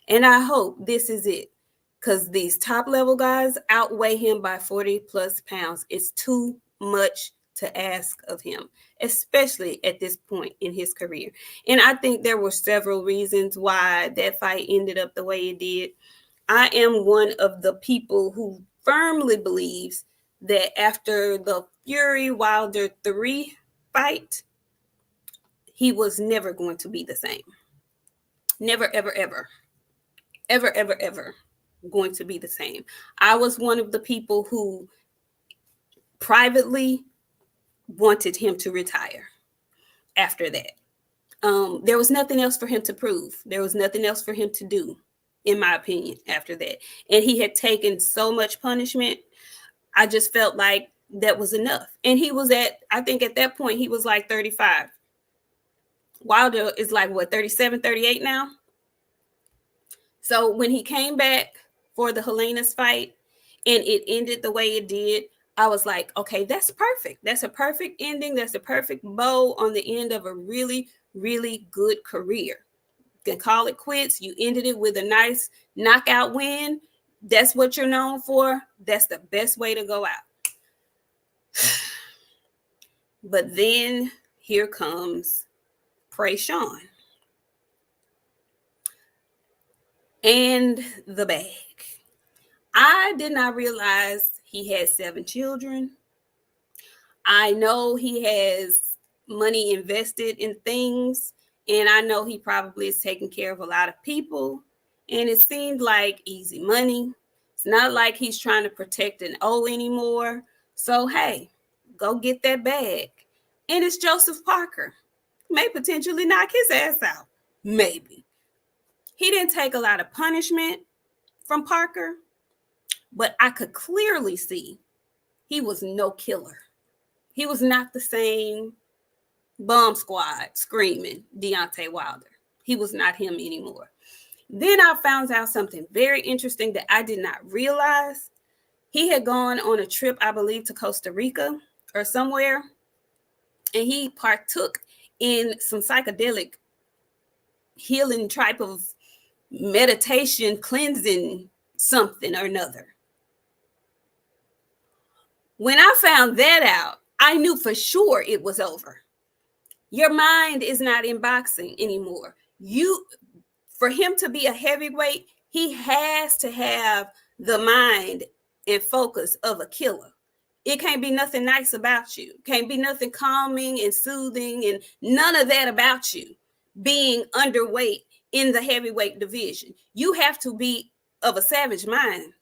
And I hope this is it, because these top-level guys outweigh him by 40 plus pounds. It's too much to ask of him, especially at this point in his career. And I think there were several reasons why that fight ended up the way it did. I am one of the people who firmly believes that after the Fury Wilder 3 fight, he was never going to be the same. Never, ever, ever. Ever, ever, ever going to be the same. I was one of the people who privately wanted him to retire after that. There was nothing else for him to prove. There was nothing else for him to do, in my opinion, after that. And he had taken so much punishment. I just felt like that was enough. And he was I think at that point, he was like 35. Wilder is like, what, 37, 38 now? So when he came back for the Helena's fight and it ended the way it did, I was like, okay, that's perfect. That's a perfect ending. That's a perfect bow on the end of a really, really good career. You can call it quits. You ended it with a nice knockout win. That's what you're known for. That's the best way to go out. But then here comes Pray Sean and the bag. I did not realize he had 7 children. I know he has money invested in things, and I know he probably is taking care of a lot of people, and it seemed like easy money. It's not like he's trying to protect an O anymore. So, hey, go get that bag. And it's Joseph Parker. May potentially knock his ass out. Maybe. He didn't take a lot of punishment from Parker, but I could clearly see he was no killer. He was not the same bomb squad screaming Deontay Wilder. He was not him anymore. Then I found out something very interesting that I did not realize. He had gone on a trip, I believe, to Costa Rica or somewhere, and he partook in some psychedelic healing type of meditation, cleansing something or another. When I found that out, I knew for sure it was over. Your mind is not in boxing anymore. For him to be a heavyweight, he has to have the mind and focus of a killer. It can't be nothing nice about you. Can't be nothing calming and soothing and none of that about you being underweight in the heavyweight division. You have to be of a savage mind.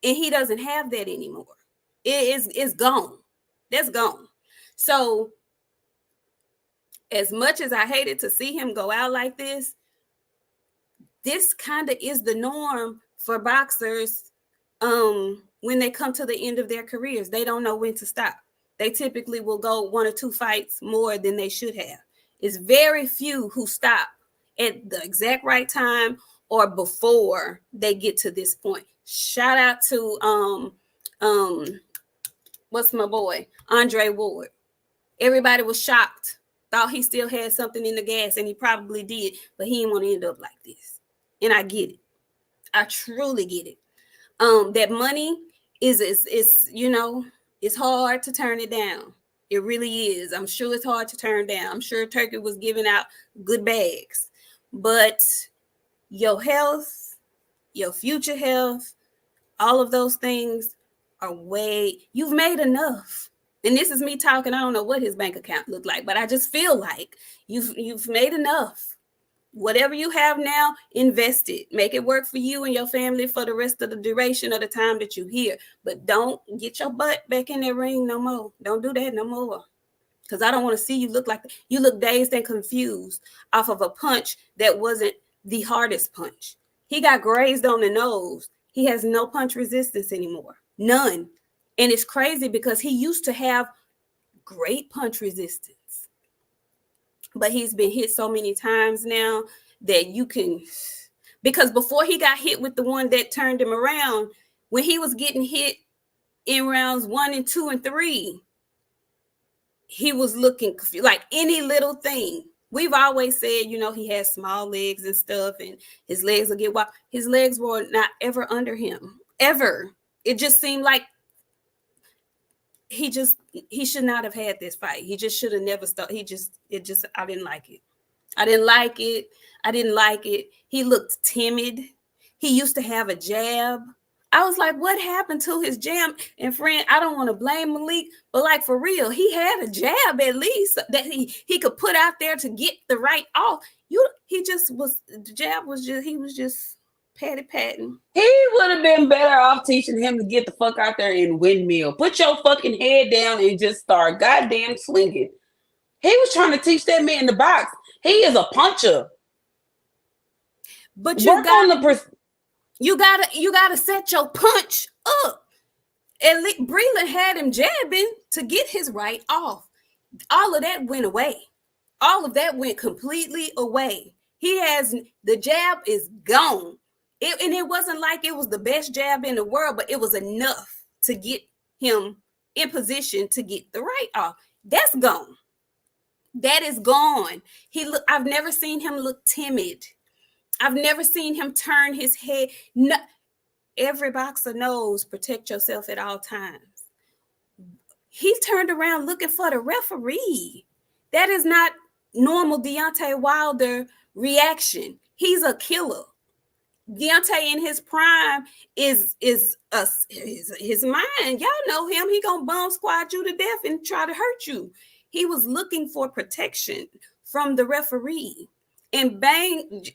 And he doesn't have that anymore. It's gone. That's gone. So as much as I hated to see him go out like this kind of is the norm for boxers when they come to the end of their careers. They don't know when to stop. They typically will go 1 or 2 fights more than they should have. It's very few who stop at the exact right time or before they get to this point. Shout out to what's my boy? Andre Ward. Everybody was shocked. Thought he still had something in the gas, and he probably did, but he didn't want to end up like this. And I get it. I truly get it. That money is it's hard to turn it down. It really is. I'm sure it's hard to turn down. I'm sure Turkey was giving out good bags, but your health, your future health, all of those things are you've made enough. And this is me talking. I don't know what his bank account looked like, but I just feel like you've made enough. Whatever you have now, invest it. Make it work for you and your family for the rest of the duration of the time that you're here. But don't get your butt back in that ring no more. Don't do that no more. Because I don't want to see you look like you look dazed and confused off of a punch that wasn't the hardest punch. He got grazed on the nose. He has no punch resistance anymore. None. And it's crazy because he used to have great punch resistance. But he's been hit so many times now that you can, because before he got hit with the one that turned him around, when he was getting hit in rounds 1 and 2 and 3, he was looking like any little thing. We've always said, he has small legs and stuff, and his legs will get wild. His legs were not ever under him, ever. It just seemed like he should not have had this fight. He just should have never started. I didn't like it. I didn't like it. He looked timid. He used to have a jab. I was like, what happened to his jab? And friend, I don't want to blame Malik, but like for real, he had a jab at least that he could put out there to get the right off. The jab was just patting. He would have been better off teaching him to get the fuck out there and windmill. Put your fucking head down and just start goddamn swinging. He was trying to teach that man to box. He is a puncher. But you gotta set your punch up. And Breland had him jabbing to get his right off. All of that went away. All of that went completely away. The jab is gone. And it wasn't like it was the best jab in the world, but it was enough to get him in position to get the right off. That's gone. That is gone. I've never seen him look timid. I've never seen him turn his head. No, every boxer knows protect yourself at all times. He turned around looking for the referee. That is not normal Deontay Wilder reaction. He's a killer. Deontay in his prime is his mind. Y'all know him. He gonna bomb squad you to death and try to hurt you. He was looking for protection from the referee, and Bang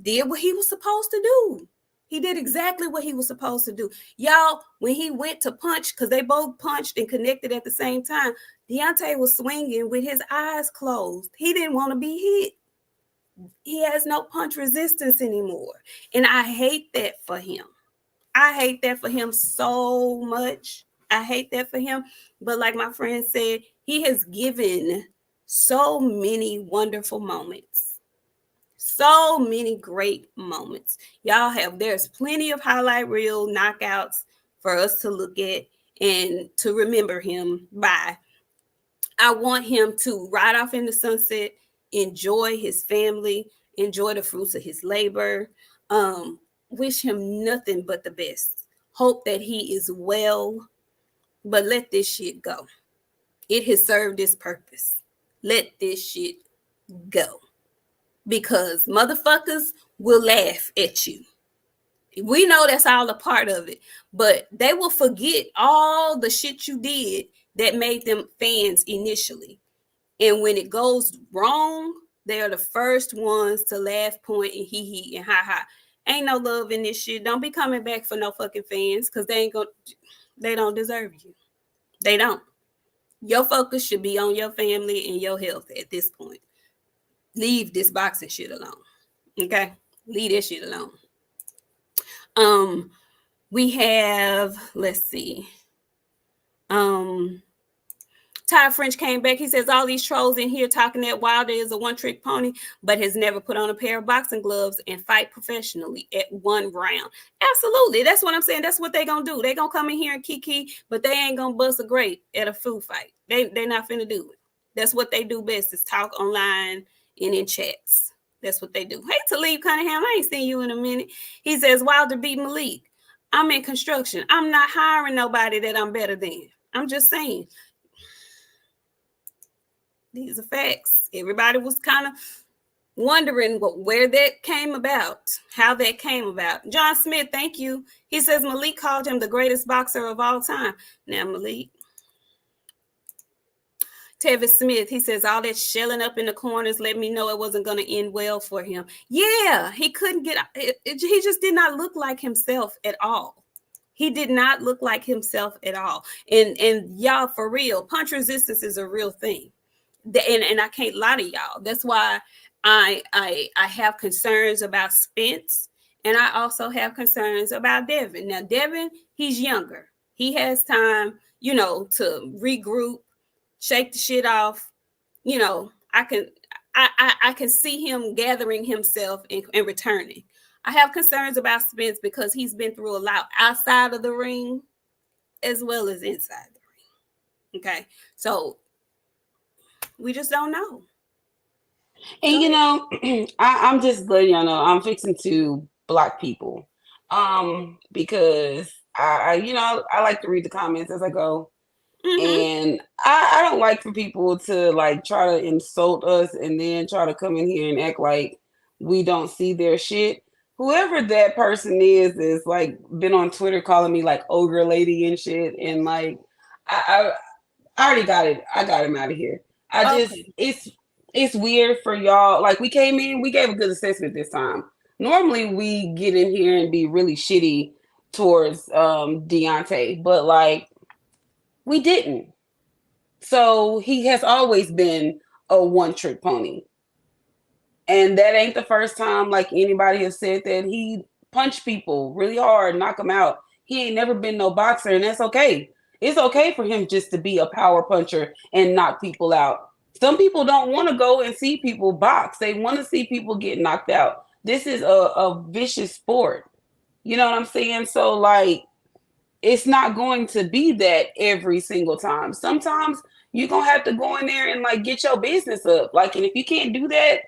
did what he was supposed to do. He did exactly what he was supposed to do. Y'all, when he went to punch, because they both punched and connected at the same time, Deontay was swinging with his eyes closed. He didn't want to be hit. He has no punch resistance anymore. And I hate that for him. I hate that for him so much. I hate that for him. But like my friend said, he has given so many wonderful moments. So many great moments. There's plenty of highlight reel knockouts for us to look at and to remember him by. I want him to ride off in the sunset, enjoy his family, enjoy the fruits of his labor. Wish him nothing but the best. Hope that he is well, but let this shit go. It has served its purpose. Let this shit go. Because motherfuckers will laugh at you. We know that's all a part of it, but they will forget all the shit you did that made them fans initially. And when it goes wrong, they are the first ones to laugh, point, and hee and ha ha. Ain't no love in this shit. Don't be coming back for no fucking fans, because they don't deserve you. They don't. Your focus should be on your family and your health at this point. Leave this boxing shit alone. Okay? Leave that shit alone. We have, let's see. Ty French came back. He says all these trolls in here talking that Wilder is a one-trick pony, but has never put on a pair of boxing gloves and fight professionally at one round. Absolutely. That's what I'm saying. That's what they're going to do. They're going to come in here and kiki, but they ain't going to bust a grape at a food fight. They're not finna do it. That's what they do best, is talk online and in chats. That's what they do. Hey, Talib Cunningham, I ain't seen you in a minute. He says Wilder beat Malik. I'm in construction. I'm not hiring nobody that I'm better than. I'm just saying. These are facts. Everybody was kind of wondering where that came about, how that came about. John Smith, thank you. He says Malik called him the greatest boxer of all time. Now, Malik, Tevis Smith, he says, all that shelling up in the corners let me know it wasn't going to end well for him. Yeah, he couldn't get he just did not look like himself at all. He did not look like himself at all. And y'all, for real, punch resistance is a real thing. And I can't lie to y'all. That's why I have concerns about Spence, and I also have concerns about Devin. Now, Devin, he's younger. He has time, to regroup, shake the shit off. I can see him gathering himself and returning. I have concerns about Spence because he's been through a lot outside of the ring as well as inside the ring. Okay, so we just don't know. And I'm just letting y'all know I'm fixing to block people, because I like to read the comments as I go. And I don't like for people to like try to insult us and then try to come in here and act like we don't see their shit. Whoever that person is like been on Twitter calling me like ogre lady and shit, and like I already got it. I got him out of here. It's weird for y'all. Like, we came in, we gave a good assessment this time. Normally we get in here and be really shitty towards Deontay, but like we didn't. So he has always been a one-trick pony. And that ain't the first time like anybody has said that. He punched people really hard, knock them out. He ain't never been no boxer, and that's okay. It's okay for him just to be a power puncher and knock people out. Some people don't want to go and see people box. They want to see people get knocked out. This is a vicious sport. You know what I'm saying? So like, it's not going to be that every single time. Sometimes you're going to have to go in there and like get your business up. Like, and if you can't do that,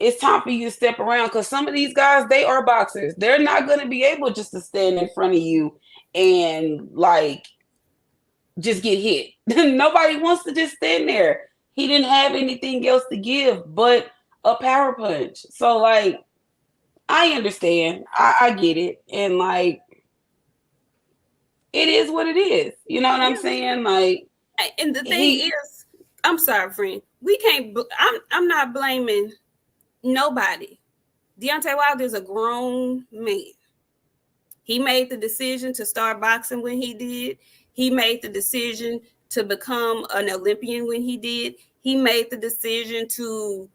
it's time for you to step around, because some of these guys, they are boxers. They're not going to be able just to stand in front of you and like just get hit. Nobody wants to just stand there. He didn't have anything else to give but a power punch. So like, I understand. I get it. And like, it is what it is. You know what I'm saying? Like, and the thing is, I'm sorry, friend. We can't. I'm not blaming nobody. Deontay Wilder is a grown man. He made the decision to start boxing when he did. He made the decision to become an Olympian when he did. He made the decision to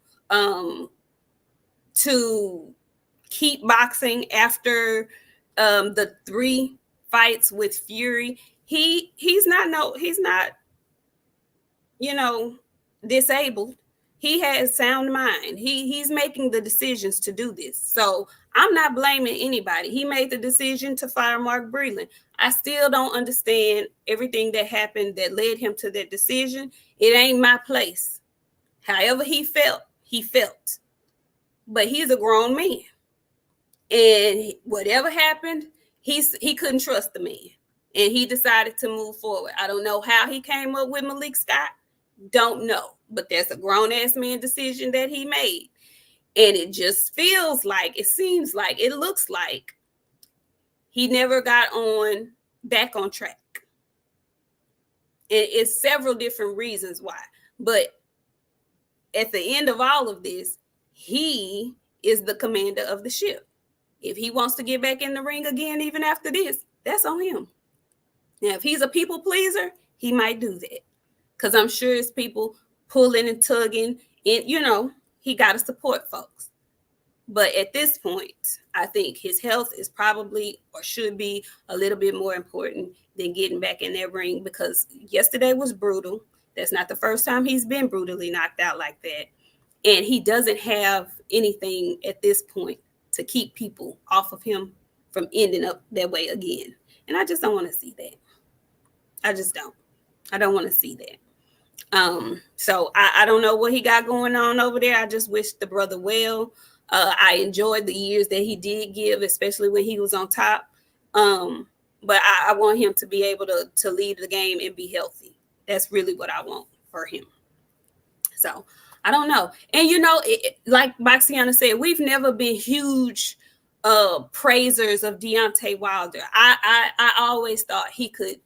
keep boxing after the 3 fights with Fury. He's not disabled. He has sound mind. He's making the decisions to do this. So I'm not blaming anybody. He made the decision to fire Mark Breland. I still don't understand everything that happened that led him to that decision. It ain't my place. However he felt. But he's a grown man. And whatever happened, he couldn't trust the man. And he decided to move forward. I don't know how he came up with Malik Scott. Don't know. But that's a grown-ass man decision that he made. And it just feels like, it seems like, it looks like he never got back on track. It's several different reasons why. But at the end of all of this, he is the commander of the ship. If he wants to get back in the ring again, even after this, that's on him. Now, if he's a people pleaser, he might do that. Because I'm sure it's people pulling and tugging. And, he got to support folks. But at this point, I think his health is probably or should be a little bit more important than getting back in that ring, because yesterday was brutal. That's not the first time he's been brutally knocked out like that. And he doesn't have anything at this point to keep people off of him from ending up that way again. And I just don't want to see that. I just don't. I don't want to see that. So I don't know what he got going on over there. I just wish the brother well. I enjoyed the years that he did give, especially when he was on top. But I want him to be able to lead the game and be healthy. That's really what I want for him. So I don't know. And, like BOXIANA said, we've never been huge praisers of Deontay Wilder. I always thought he could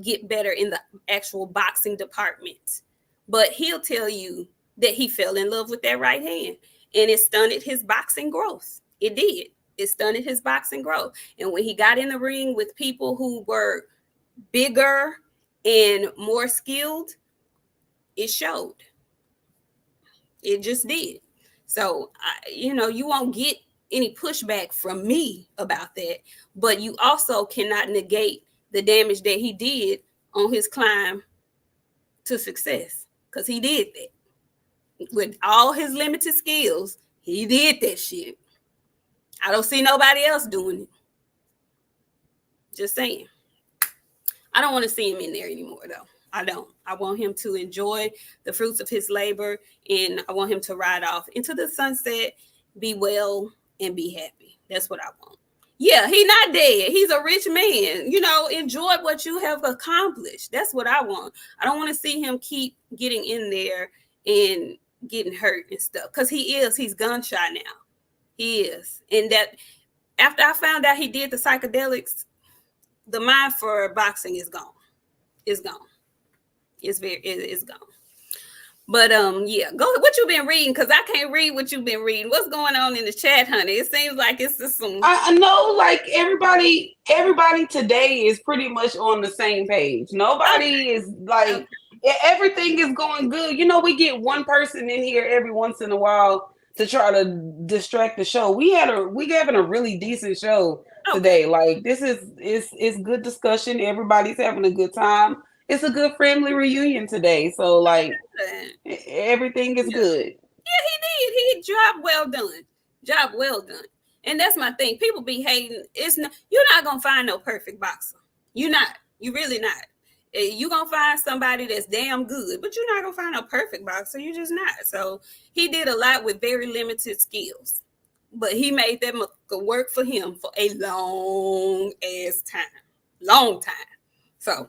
get better in the actual boxing department. but he'll tell you that he fell in love with that right hand, and it stunted his boxing growth. It did. It stunted his boxing growth. And when he got in the ring with people who were bigger and more skilled, it showed. It just did. So, you won't get any pushback from me about that, but you also cannot negate the damage that he did on his climb to success, because he did that. With all his limited skills, he did that shit. I don't see nobody else doing it. Just saying. I don't want to see him in there anymore, though. I don't. I want him to enjoy the fruits of his labor, and I want him to ride off into the sunset, be well, and be happy. That's what I want. Yeah, he's not dead. He's a rich man. Enjoy what you have accomplished. That's what I want. I don't want to see him keep getting in there and getting hurt and stuff, because he's gunshot now. He is. And that, after I found out he did the psychedelics, the mind for boxing is gone. It's gone. It's gone. But yeah, go. What you been reading? Because I can't read what you've been reading. What's going on in the chat, honey? It seems like it's just some. I know, like everybody today is pretty much on the same page. Nobody is like everything is going good. We get one person in here every once in a while to try to distract the show. We having a really decent show today. Like, this is good discussion. Everybody's having a good time. It's a good family reunion today. So, like, everything is good. Yeah, he did. He job well done. And that's my thing. People be hating. You're not gonna find no perfect boxer. You're not. You really not. You're gonna find somebody that's damn good, but you're not gonna find a perfect boxer. You're just not. So he did a lot with very limited skills, but he made that work for him for a long time. So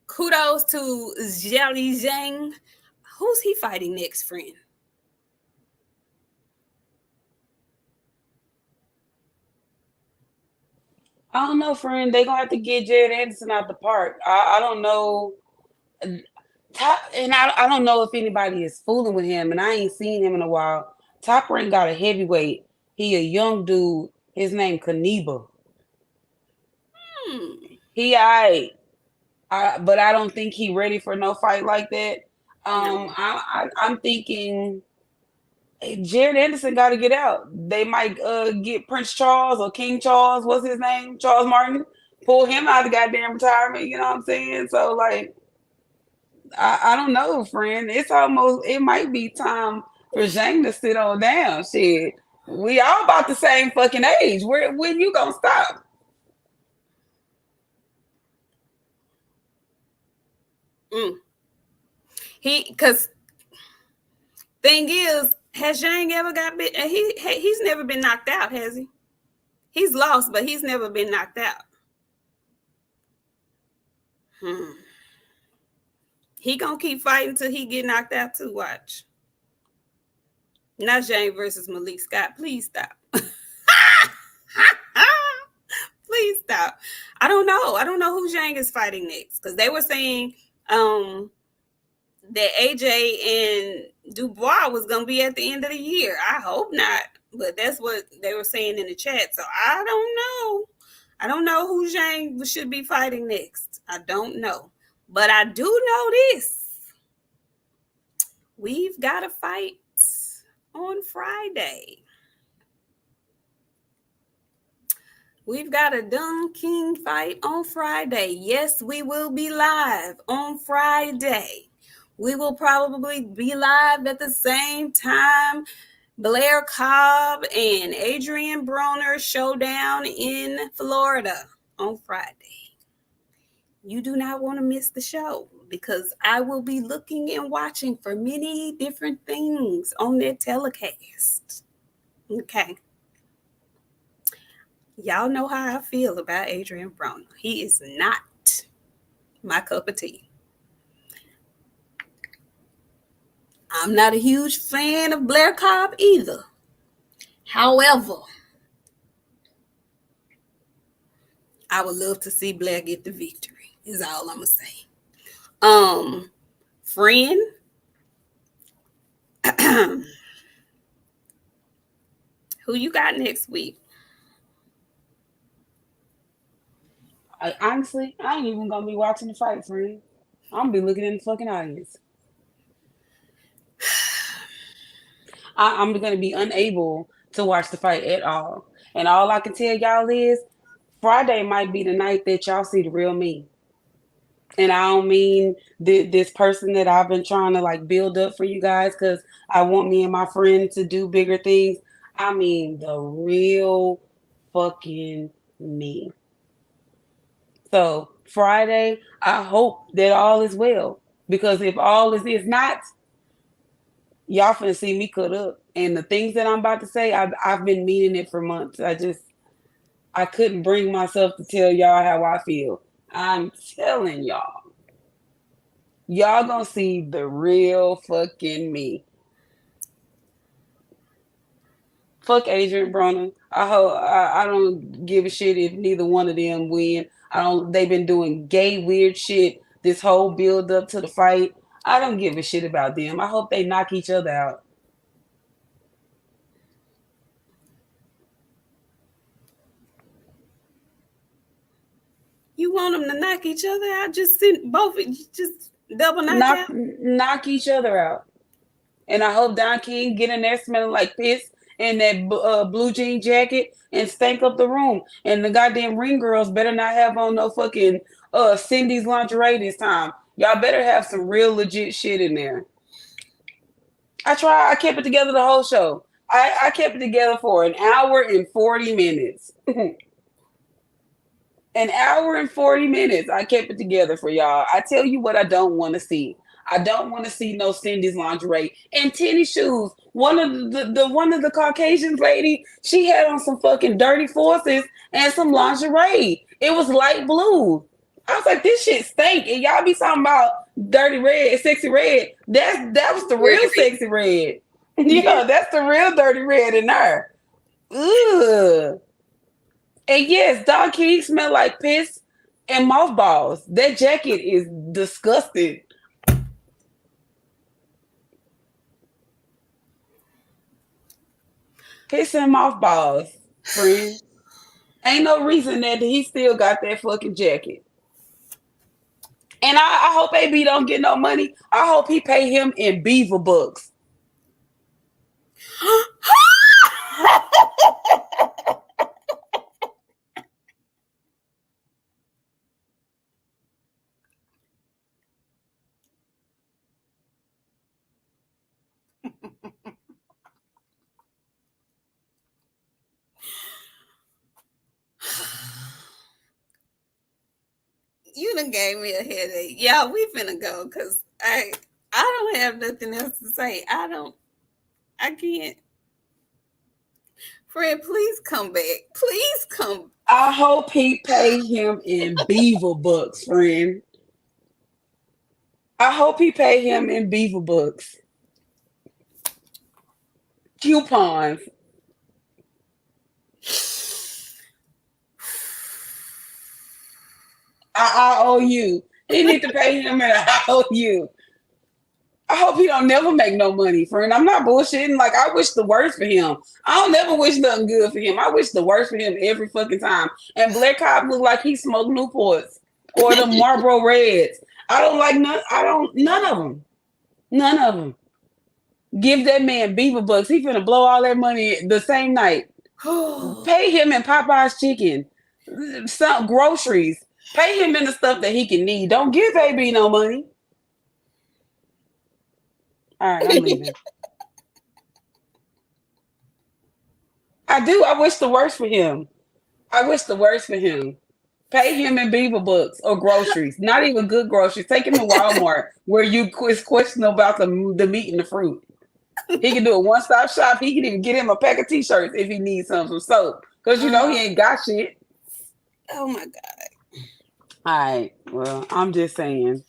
kudos to Jiali Zhang. Who's he fighting next, friend? I don't know, friend. They're gonna have to get Jared Anderson out the park. I don't know. And I don't know if anybody is fooling with him, and I ain't seen him in a while. Top Rank got a heavyweight. He a young dude. His name Kaniba. He but I don't think he ready for no fight like that. I'm thinking Jared Anderson got to get out. They might get Prince Charles or King Charles. What's his name? Charles Martin. Pull him out of goddamn retirement. You know what I'm saying? So, like, I don't know, friend. It might be time for Zhang to sit on down. Shit. We all about the same fucking age. When you gonna stop? Because thing is, has Zhang ever got bit? He's never been knocked out, has he? He's lost, but he's never been knocked out. He gonna keep fighting till he get knocked out too. Watch. Not Zhang versus Malik Scott. Please stop. Please stop. I don't know who Zhang is fighting next, because they were saying that AJ and Dubois was gonna be at the end of the year. I hope not, but that's what they were saying in the chat. So I don't know. I don't know who Zhang should be fighting next. I don't know, but I do know this: we've got a fight on Friday. We've got a Dung King fight on Friday. Yes, we will be live on Friday. We will probably be live at the same time Blair Cobb and Adrian Broner showdown in Florida on Friday. You do not want to miss the show, because I will be looking and watching for many different things on their telecast. Okay. Y'all know how I feel about Adrian Broner. He is not my cup of tea. I'm not a huge fan of Blair Cobb either. However, I would love to see Blair get the victory, is all I'm going to say. Friend. Who you got next week? Honestly, I ain't even gonna be watching the fight, friend. I'm gonna be looking in the fucking audience. I'm gonna be unable to watch the fight at all. And all I can tell y'all is Friday might be the night that y'all see the real me. And I don't mean this person that I've been trying to like build up for you guys because I want me and my friend to do bigger things. I mean the real fucking me. So Friday, I hope that all is well. Because if all is not, y'all finna see me cut up. And the things that I'm about to say, I've been meaning it for months. I couldn't bring myself to tell y'all how I feel. I'm telling y'all. Y'all gonna see the real fucking me. Fuck Adrian Broner. I don't give a shit if neither one of them win. I don't. They've been doing gay weird shit this whole build up to the fight. I don't give a shit about them. I hope they knock each other out. You want them to knock each other out? Just send both. Just double knockout. Knock each other out. And I hope Don King get in there smelling like piss in that blue jean jacket and stank up the room. And the goddamn ring girls better not have on no fucking Cindy's lingerie this time. Y'all better have some real legit shit in there. I kept it together the whole show. I kept it together for an hour and 40 minutes. An hour and 40 minutes. I kept it together for y'all. I tell you what I don't want to see. I don't want to see no Cindy's lingerie and tennis shoes. One of the Caucasian lady, she had on some fucking dirty forces and some lingerie. It was light blue. I was like, this shit stank. And y'all be talking about dirty red, sexy red. That was the real sexy red. Yeah, that's the real dirty red in there. Ugh. And yes, Don King smell like piss and mothballs. That jacket is disgusting. Piss and mothballs, friend. Ain't no reason that he still got that fucking jacket. And I hope AB don't get no money. I hope he pay him in beaver bucks. You done gave me a headache. Yeah, we finna go because I don't have nothing else to say. I can't. Fred, please come back. Please come. I hope he pay him in beaver bucks, friend. I hope he pay him in beaver bucks. Coupons. I owe you. He need to pay him and I owe you. I hope he don't never make no money, friend. I'm not bullshitting. Like, I wish the worst for him. I don't never wish nothing good for him. I wish the worst for him every fucking time. And Black Cop look like he smoked Newports or the Marlboro Reds. I don't like none of them. None of them. Give that man beaver bucks. He finna blow all that money the same night. Pay him in Popeye's chicken. Some groceries. Pay him in the stuff that he can need. Don't give AB no money. All right, I'm leaving. I do. I wish the worst for him. I wish the worst for him. Pay him in beaver bucks or groceries. Not even good groceries. Take him to Walmart where you question about the meat and the fruit. He can do a one-stop shop. He can even get him a pack of t-shirts if he needs some soap. Because you know he ain't got shit. Oh my God. All right. Well, I'm just saying.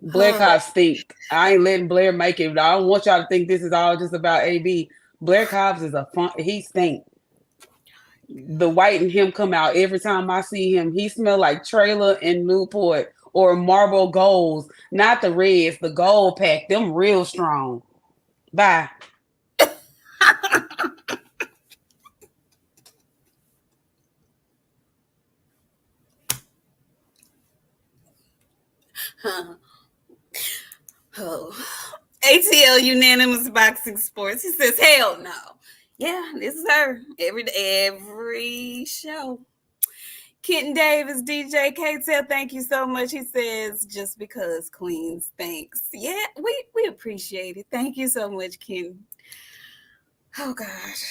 Blair Cobb stink. I ain't letting Blair make it. I don't want y'all to think this is all just about AB. Blair Cobbs is he stink. The white and him come out every time I see him. He smell like trailer and Newport or Marble Golds, not the reds, the gold pack. Them real strong. Bye. Oh. ATL Unanimous Boxing Sports. He says, hell no. Yeah, this is her. Every show. Kenton Davis, DJ K-Tel, thank you so much. He says, just because Queens, thanks. Yeah, we appreciate it. Thank you so much, Kenton. Oh, gosh.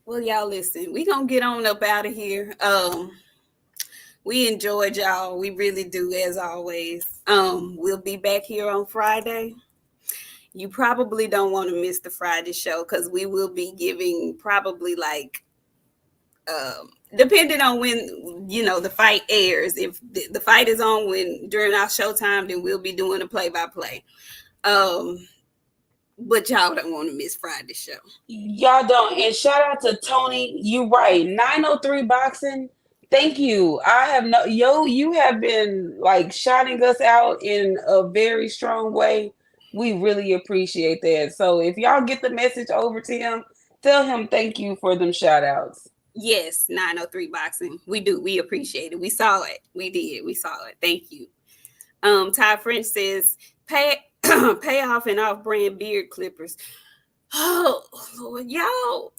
Well, y'all listen, we gonna get on up out of here. We enjoyed y'all. We really do, as always. We'll be back here on Friday. You probably don't want to miss the Friday show because we will be giving probably like depending on when the fight airs. If the fight is on during our showtime, then we'll be doing a play-by-play. But y'all don't want to miss Friday's show. Y'all don't. And shout out to Tony. You right. 903 Boxing. Thank you. You have been like shouting us out in a very strong way. We really appreciate that. So if y'all get the message over to him, tell him thank you for them shout outs. Yes, 903 Boxing. We do. We appreciate it. We saw it. We did. We saw it. Thank you. Ty French says, pay off and off-brand beard clippers. Oh, Lord, y'all.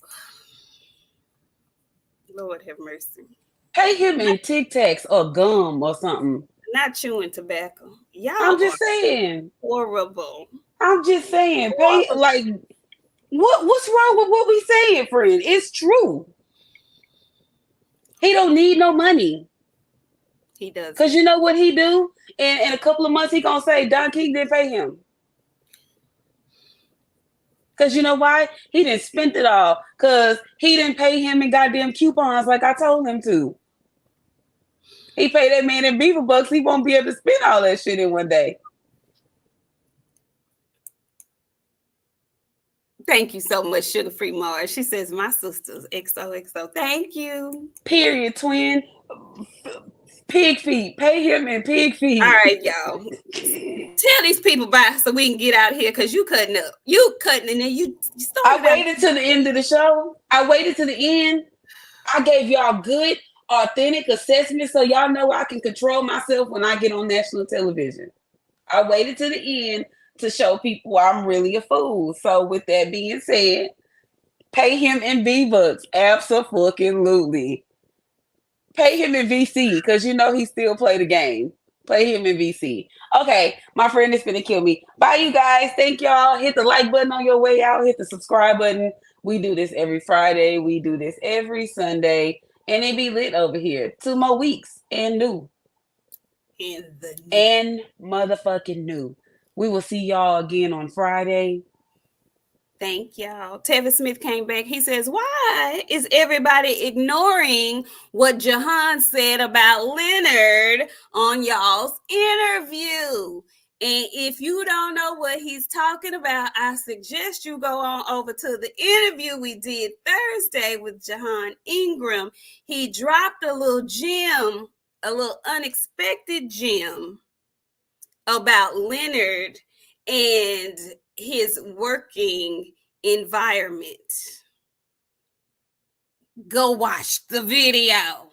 Lord have mercy. Pay him in Tic Tacs or gum or something. Not chewing tobacco. Y'all I'm just saying. Horrible. I'm just saying. Pay like what's wrong with what we saying, friend? It's true. He don't need no money. He does. Because you know what he do? In a couple of months, he gonna say Don King didn't pay him. Because you know why? He didn't spend it all. Because he didn't pay him in goddamn coupons like I told him to. He paid that man in beaver bucks. He won't be able to spend all that shit in one day. Thank you so much, Sugar Free Mars. She says, my sister's XOXO. Thank you. Period, twin. Pig feet. Pay him in pig feet. All right, y'all. Tell these people bye so we can get out of here because you cutting up. You cutting and then you started. I waited till the end of the show. I waited to the end. I gave y'all good, authentic assessment so y'all know I can control myself when I get on national television. I waited to the end to show people I'm really a fool. So with that being said, pay him in V-Bucks. Absolutely. Pay him in VC because you know he still play the game. Pay him in VC. Okay, my friend is finna kill me. Bye, you guys. Thank y'all. Hit the like button on your way out. Hit the subscribe button. We do this every Friday. We do this every Sunday. And it be lit over here. 2 more weeks and new. And motherfucking new. We will see y'all again on Friday. Thank y'all. Tevin Smith came back. He says, why is everybody ignoring what Jahan said about Leonard on y'all's interview? And if you don't know what he's talking about, I suggest you go on over to the interview we did Thursday with Jahan Ingram. He dropped a little gem, a little unexpected gem about Leonard and his working environment. Go watch the video.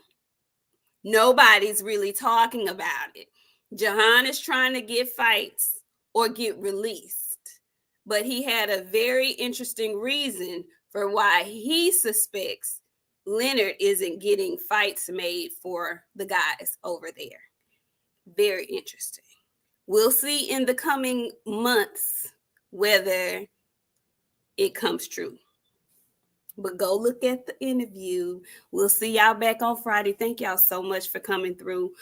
Nobody's really talking about it. Jahan is trying to get fights or get released, but he had a very interesting reason for why he suspects Leonard isn't getting fights made for the guys over there. Very interesting. We'll see in the coming months whether it comes true. But go look at the interview. We'll see y'all back on Friday. Thank y'all so much for coming through.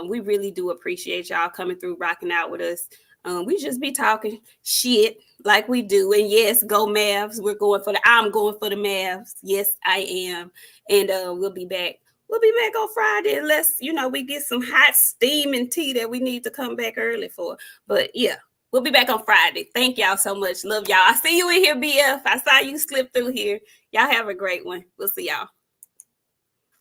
We really do appreciate y'all coming through, rocking out with us. We just be talking shit like we do. And yes, go Mavs. I'm going for the Mavs. Yes, I am. And we'll be back. We'll be back on Friday unless, we get some hot steaming tea that we need to come back early for. But yeah, we'll be back on Friday. Thank y'all so much. Love y'all. I see you in here, BF. I saw you slip through here. Y'all have a great one. We'll see y'all.